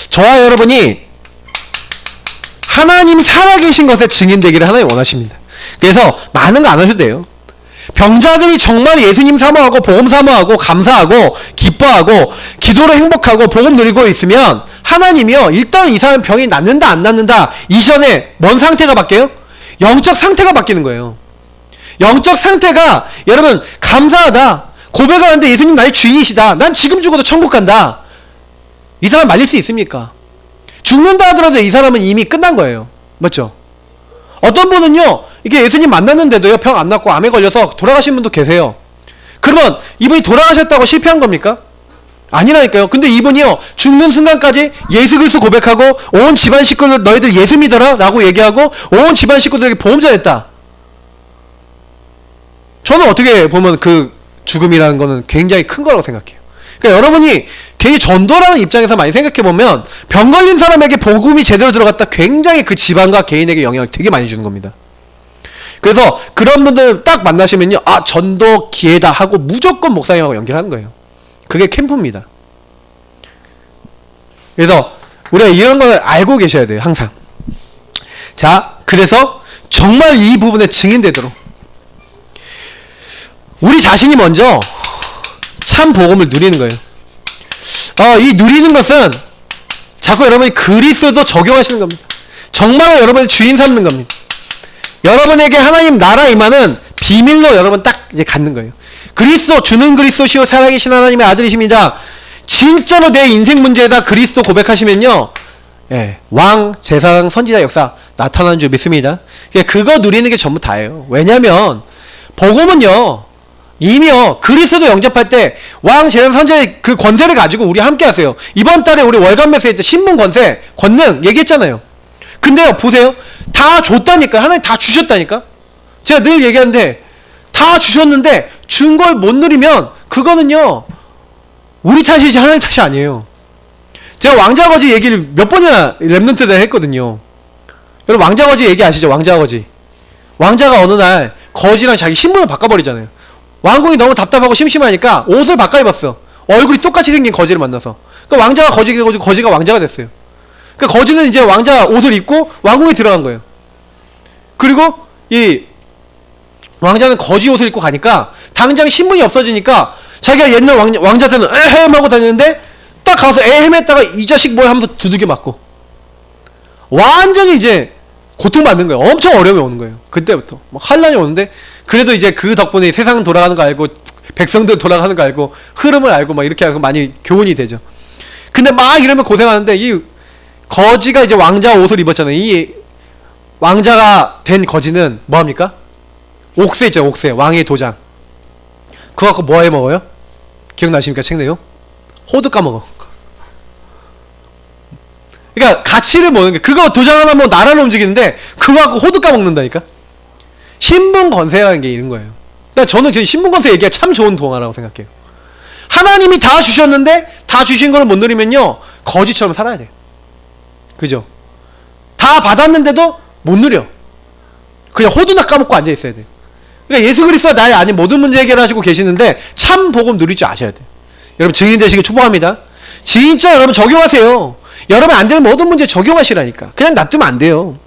저와 여러분이 하나님이 살아계신 것에 증인되기를 하나님 원하십니다. 그래서 많은 거 안 하셔도 돼요. 병자들이 정말 예수님 사모하고 복음 사모하고 감사하고 기뻐하고 기도로 행복하고 복음 누리고 있으면 하나님이요 일단 이 사람 병이 낫는다 안 낫는다 이전에 뭔 상태가 바뀌어요? 영적 상태가 바뀌는 거예요. 영적 상태가 여러분 감사하다 고백을 하는데 예수님 나의 주인이시다 난 지금 죽어도 천국 간다 이 사람 말릴 수 있습니까? 죽는다 하더라도 이 사람은 이미 끝난 거예요. 맞죠? 어떤 분은요 이게 예수님 만났는데도요 병 안 낫고 암에 걸려서 돌아가신 분도 계세요. 그러면 이분이 돌아가셨다고 실패한 겁니까? 아니라니까요. 근데 이분이요 죽는 순간까지 예수 그리스도 고백하고 온 집안 식구들 너희들 예수 믿어라 라고 얘기하고 온 집안 식구들에게 보험자 됐다. 저는 어떻게 보면 그 죽음이라는 거는 굉장히 큰 거라고 생각해요. 그러니까 여러분이 괜히 전도라는 입장에서 많이 생각해보면 병 걸린 사람에게 복음이 제대로 들어갔다 굉장히 그 집안과 개인에게 영향을 되게 많이 주는 겁니다. 그래서 그런 분들 딱 만나시면요 아 전도 기회다 하고 무조건 목사님하고 연결하는 거예요. 그게 캠프입니다. 그래서 우리가 이런 걸 알고 계셔야 돼요. 항상. 자, 그래서 정말 이 부분에 증인되도록 우리 자신이 먼저 참 복음을 누리는 거예요. 이 누리는 것은 자꾸 여러분이 그리스도 적용하시는 겁니다. 정말 여러분의 주인 삼는 겁니다. 여러분에게 하나님 나라 임하는 비밀로 여러분 딱 이제 갖는 거예요. 그리스도 주는 그리스도시요 살아계신 하나님의 아들이십니다. 진짜로 내 인생 문제에다 그리스도 고백하시면요, 예, 왕, 제사장, 선지자 역사 나타나는 줄 믿습니다. 그거 누리는 게 전부 다예요. 왜냐면 복음은요 이미요 그리스도 영접할 때 왕, 제사장, 선지자의 그 권세를 가지고 우리 함께 하세요. 이번 달에 우리 월간 메시지 때 신분 권세, 권능 얘기했잖아요. 근데요 보세요 다 줬다니까. 하나님 다 주셨다니까. 제가 늘 얘기하는데 다 주셨는데 준 걸 못 누리면 그거는요 우리 탓이지 하나님 탓이 아니에요. 제가 왕자거지 얘기를 몇 번이나 랩런트 때 했거든요. 여러분 왕자거지 얘기 아시죠? 왕자거지. 왕자가 어느 날 거지랑 자기 신분을 바꿔버리잖아요. 왕궁이 너무 답답하고 심심하니까 옷을 바꿔 입었어. 얼굴이 똑같이 생긴 거지를 만나서. 그러니까 왕자가 거지가 되고 거지가 왕자가 됐어요. 그러니까 거지는 이제 왕자 옷을 입고 왕궁에 들어간 거예요. 그리고 이 왕자는 거지 옷을 입고 가니까 당장 신분이 없어지니까 자기가 옛날 왕자 때는 에헴 하고 다녔는데 딱 가서 에헴 했다가 이 자식 뭐야 하면서 두들겨 맞고 완전히 이제 고통받는 거예요. 엄청 어려움이 오는 거예요. 그때부터 막 환란이 오는데 그래도 이제 그 덕분에 세상 돌아가는 거 알고 백성들 돌아가는 거 알고 흐름을 알고 막 이렇게 하고 많이 교훈이 되죠. 근데 막 이러면 고생하는데 이 거지가 이제 왕자 옷을 입었잖아요. 이 왕자가 된 거지는 뭐합니까? 옥새 있죠. 옥새. 왕의 도장. 그거 갖고 뭐 해 먹어요? 기억나십니까? 책 내용? 호두 까먹어. 그러니까 가치를 모르는 게 그거 도장 하나 뭐 나라를 움직이는데 그거 갖고 호두 까먹는다니까? 신분 건세라는 게 이런 거예요. 그러니까 저는 지금 신분 건세 얘기가 참 좋은 동화라고 생각해요. 하나님이 다 주셨는데 다 주신 걸 못 누리면요 거지처럼 살아야 돼. 그죠? 다 받았는데도 못 누려. 그냥 호두나 까먹고 앉아 있어야 돼. 그러니까 예수 그리스도가 나의 아닌 모든 문제 해결하시고 계시는데 참 복음 누릴 줄 아셔야 돼. 여러분 증인 되시길 축복합니다. 진짜 여러분 적용하세요. 여러분 안 되는 모든 문제 적용하시라니까. 그냥 놔두면 안 돼요.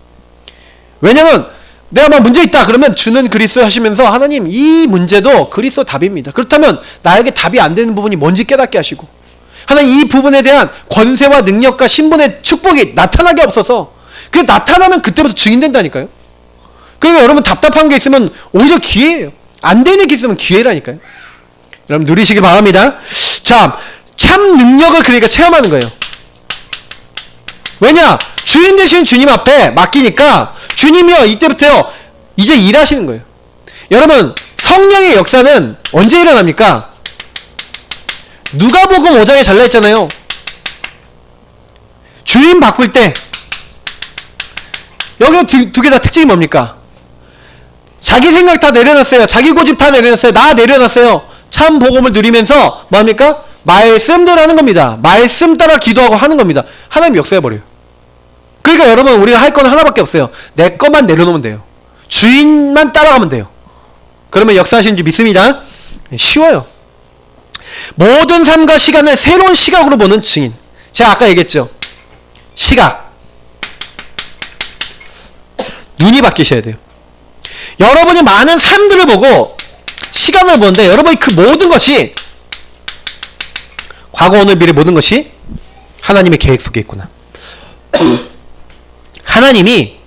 왜냐면 내가 막 문제 있다 그러면 주는 그리스도 하시면서 하나님 이 문제도 그리스도 답입니다. 그렇다면 나에게 답이 안 되는 부분이 뭔지 깨닫게 하시고 하나님 이 부분에 대한 권세와 능력과 신분의 축복이 나타나게 없어서 그게 나타나면 그때부터 증인된다니까요. 그러니까 여러분 답답한 게 있으면 오히려 기회예요. 안 되는 게 있으면 기회라니까요. 여러분 누리시길 바랍니다. 자, 참 능력을 그러니까 체험하는 거예요. 왜냐? 주인 되신 주님 앞에 맡기니까 주님이요 이때부터요 이제 일하시는 거예요. 여러분 성령의 역사는 언제 일어납니까? 누가복음 5장에 잘나있잖아요. 주인 바꿀 때 여기 두 개 다 특징이 뭡니까? 자기 생각 다 내려놨어요. 자기 고집 다 내려놨어요. 나 내려놨어요. 참 복음을 누리면서 뭐합니까? 말씀대로 하는 겁니다. 말씀 따라 기도하고 하는 겁니다. 하나님 역사해버려요. 그러니까 여러분 우리가 할 건 하나밖에 없어요. 내 것만 내려놓으면 돼요. 주인만 따라가면 돼요. 그러면 역사하시는 줄 믿습니다. 쉬워요. 모든 삶과 시간을 새로운 시각으로 보는 증인. 제가 아까 얘기했죠. 시각. 눈이 바뀌셔야 돼요. 여러분이 많은 삶들을 보고 시간을 보는데 여러분이 그 모든 것이 과거 오늘 미래 모든 것이 하나님의 계획 속에 있구나. 하나님이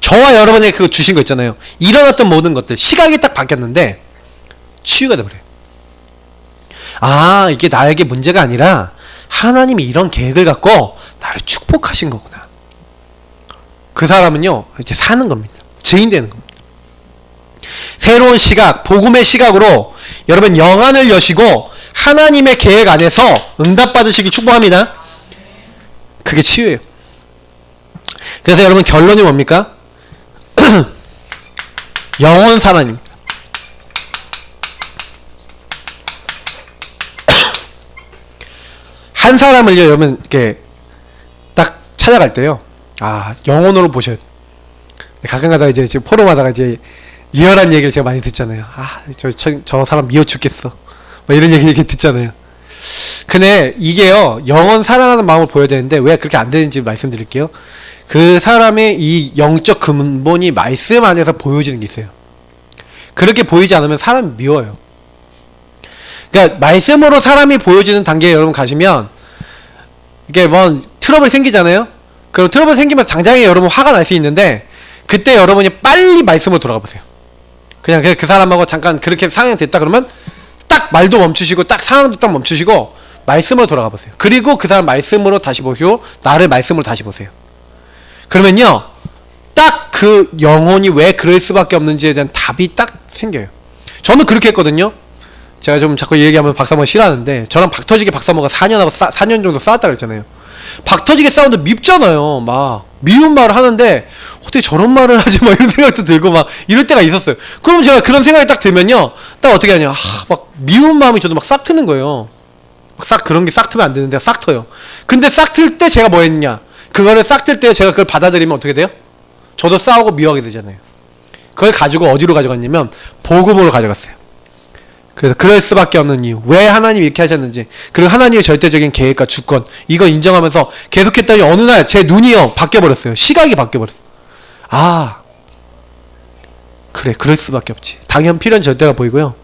저와 여러분에게 그거 주신 거 있잖아요. 일어났던 모든 것들 시각이 딱 바뀌었는데 치유가 돼버려요. 아 이게 나에게 문제가 아니라 하나님이 이런 계획을 갖고 나를 축복하신 거구나. 그 사람은요 이제 사는 겁니다. 증인되는 겁니다. 새로운 시각, 복음의 시각으로 여러분 영안을 여시고 하나님의 계획 안에서 응답받으시길 축복합니다. 그게 치유예요. 그래서 여러분 결론이 뭡니까? 영원 살아입니다. 한 사람을요 여러분 이렇게 딱 찾아갈 때요 아 영혼으로 보셔야 돼요. 가끔가다 이제 지금 포럼하다가 이제 리얼한 얘기를 제가 많이 듣잖아요. 아 저 사람 미워 죽겠어 뭐 이런 얘기 듣잖아요. 근데 이게요 영원 사랑하는 마음을 보여야 되는데 왜 그렇게 안 되는지 말씀드릴게요. 그 사람의 이 영적 근본이 말씀 안에서 보여지는 게 있어요. 그렇게 보이지 않으면 사람이 미워요. 그러니까 말씀으로 사람이 보여지는 단계에 여러분 가시면 이게 뭐 트러블 생기잖아요. 그럼 트러블 생기면 당장에 여러분 화가 날 수 있는데 그때 여러분이 빨리 말씀으로 돌아가 보세요. 그냥 그 사람하고 잠깐 그렇게 상황이 됐다 그러면 딱 말도 멈추시고 딱 상황도 딱 멈추시고 말씀으로 돌아가 보세요. 그리고 그 사람 말씀으로 다시 보시고 나를 말씀으로 다시 보세요. 그러면요 딱 그 영혼이 왜 그럴 수밖에 없는지에 대한 답이 딱 생겨요. 저는 그렇게 했거든요. 제가 좀 자꾸 얘기하면 박사모가 싫어하는데 저랑 박터지게 박사모가 4년 정도 싸웠다 그랬잖아요. 박터지게 싸우는데 밉잖아요. 막 미운 말을 하는데 어떻게 저런 말을 하지 막 이런 생각도 들고 막 이럴 때가 있었어요. 그럼 제가 그런 생각이 딱 들면요 딱 어떻게 하냐 막 미운 마음이 저도 막 싹 트는 거예요. 싹 그런 게 싹 트면 안 되는데 싹 터요. 근데 싹 틀 때 제가 뭐 했냐 그거를 싹 틀 때 제가 그걸 받아들이면 어떻게 돼요? 저도 싸우고 미워하게 되잖아요. 그걸 가지고 어디로 가져갔냐면 복음으로 가져갔어요. 그래서 그럴 수밖에 없는 이유. 왜 하나님이 이렇게 하셨는지. 그리고 하나님의 절대적인 계획과 주권. 이거 인정하면서 계속했더니 어느 날 제 눈이요. 바뀌어버렸어요. 시각이 바뀌어버렸어요. 아. 그래. 그럴 수밖에 없지. 당연 필요한 절대가 보이고요.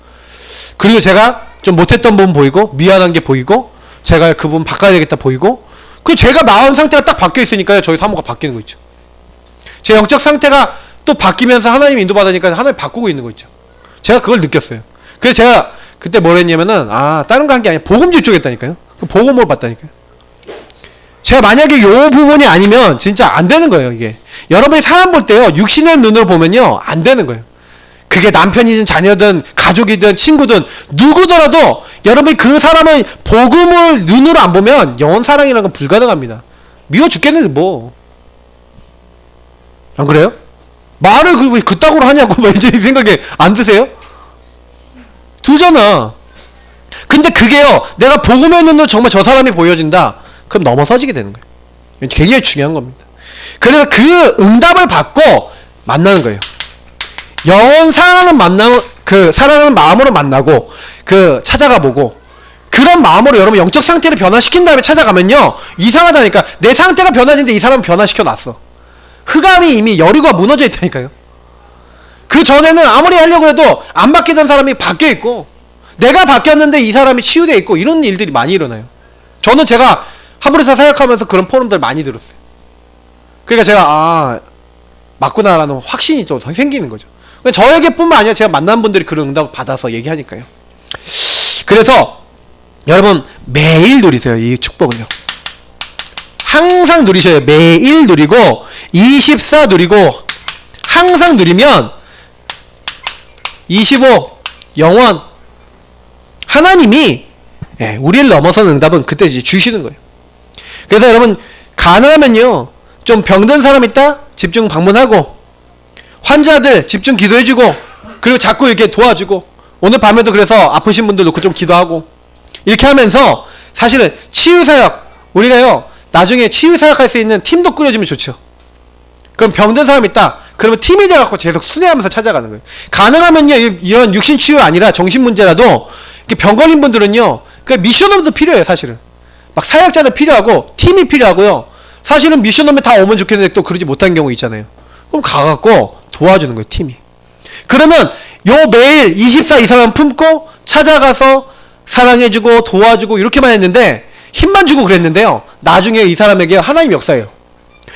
그리고 제가 좀 못했던 부분 보이고 미안한 게 보이고 제가 그 부분 바꿔야 되겠다 보이고 그 제가 마음 상태가 딱 바뀌어 있으니까요. 저희 사모가 바뀌는 거 있죠. 제 영적 상태가 또 바뀌면서 하나님 인도받으니까 하나님 바꾸고 있는 거 있죠. 제가 그걸 느꼈어요. 그래서 제가 그때 뭘 했냐면은 다른 거 한 게 아니라 복음 집중했다니까요. 그 복음을 봤다니까요. 제가 만약에 요 부분이 아니면 진짜 안 되는 거예요. 이게 여러분이 사람 볼 때요 육신의 눈으로 보면요 안 되는 거예요. 그게 남편이든 자녀든 가족이든 친구든 누구더라도 여러분이 그 사람의 복음을 눈으로 안 보면 영원 사랑이라는 건 불가능합니다. 미워 죽겠는데 뭐. 안 그래요? 말을 왜 그따구로 하냐고 막 이제 이 생각에 안 드세요? 들잖아. 근데 그게요 내가 복음의 눈으로 정말 저 사람이 보여진다 그럼 넘어서지게 되는 거예요. 굉장히 중요한 겁니다. 그래서 그 응답을 받고 만나는 거예요. 영원 사랑하는 사랑하는 마음으로 만나고 찾아가 보고 그런 마음으로 여러분 영적 상태를 변화시킨 다음에 찾아가면요 이상하다니까. 내 상태가 변화진데 이 사람은 변화시켜 놨어. 흑암이 이미 여리고가 무너져 있다니까요. 그 전에는 아무리 하려고 해도 안 바뀌던 사람이 바뀌어 있고 내가 바뀌었는데 이 사람이 치유되어 있고 이런 일들이 많이 일어나요. 저는 제가 하브리사 사역하면서 그런 포럼들 많이 들었어요. 그러니까 제가 맞구나라는 확신이 좀 생기는 거죠. 저에게 뿐만 아니라 제가 만난 분들이 그런 응답을 받아서 얘기하니까요. 그래서 여러분 매일 누리세요. 이 축복은요. 항상 누리셔요. 매일 누리고 24 누리고 항상 누리면 25 영원 하나님이 우리를 넘어서는 응답은 그때 이제 주시는 거예요. 그래서 여러분 가능하면요 좀 병든 사람 있다? 집중 방문하고 환자들 집중 기도해주고 그리고 자꾸 이렇게 도와주고 오늘 밤에도 그래서 아프신 분들 놓고 좀 기도하고 이렇게 하면서 사실은 치유사역 우리가요 나중에 치유사역할 수 있는 팀도 꾸려주면 좋죠. 그럼 병든 사람 있다 그러면 팀이 돼갖고 계속 순회하면서 찾아가는 거예요. 가능하면요 이런 육신 치유 아니라 정신 문제라도 병 걸린 분들은요 그 미션홈도 필요해요. 사실은 막 사역자도 필요하고 팀이 필요하고요. 사실은 미션홈에 다 오면 좋겠는데 또 그러지 못한 경우 있잖아요. 그럼 가갖고 도와주는 거예요. 팀이. 그러면 요 매일 24 이상만 품고 찾아가서 사랑해주고 도와주고 이렇게만 했는데 힘만 주고 그랬는데요 나중에 이 사람에게 하나님 역사예요.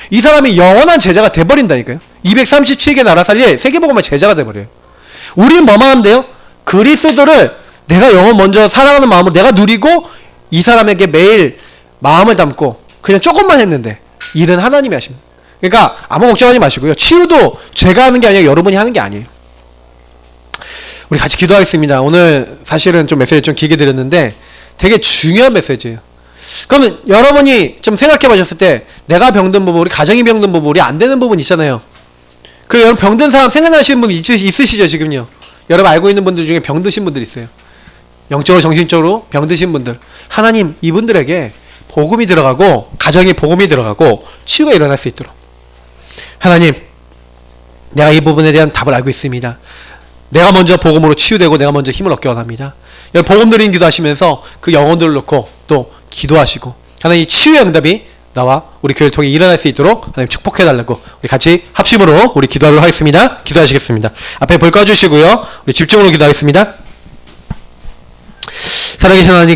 이 사람이 영원한 제자가 돼버린다니까요. 237개 나라 살릴 세계복음의 제자가 돼버려요. 우리는 뭐만 하면 돼요? 그리스도를 내가 영원 먼저 사랑하는 마음으로 내가 누리고 이 사람에게 매일 마음을 담고 그냥 조금만 했는데 일은 하나님이 하십니다. 그러니까 아무 걱정하지 마시고요. 치유도 제가 하는 게 아니라 여러분이 하는 게 아니에요. 우리 같이 기도하겠습니다. 오늘 사실은 좀 메시지 좀 길게 드렸는데 되게 중요한 메시지예요. 그러면 여러분이 좀 생각해 보셨을 때 내가 병든 부분, 우리 가정이 병든 부분, 우리 안 되는 부분 있잖아요. 그 여러분 병든 사람 생각나시는 분 있으시죠 지금요? 여러분 알고 있는 분들 중에 병드신 분들 있어요. 영적으로 정신적으로 병드신 분들. 하나님 이분들에게 복음이 들어가고 가정에 복음이 들어가고 치유가 일어날 수 있도록 하나님 내가 이 부분에 대한 답을 알고 있습니다. 내가 먼저 복음으로 치유되고 내가 먼저 힘을 얻게 원합니다. 여러분 복음 드리는 기도하시면서 그 영혼들을 놓고 또 기도하시고 하나님 이 치유의 응답이 나와 우리 교회를 통해 일어날 수 있도록 하나님 축복해달라고 우리 같이 합심으로 우리 기도하도록 하겠습니다. 기도하시겠습니다. 앞에 불 꺼주시고요. 우리 집중으로 기도하겠습니다. 살아계신 하나님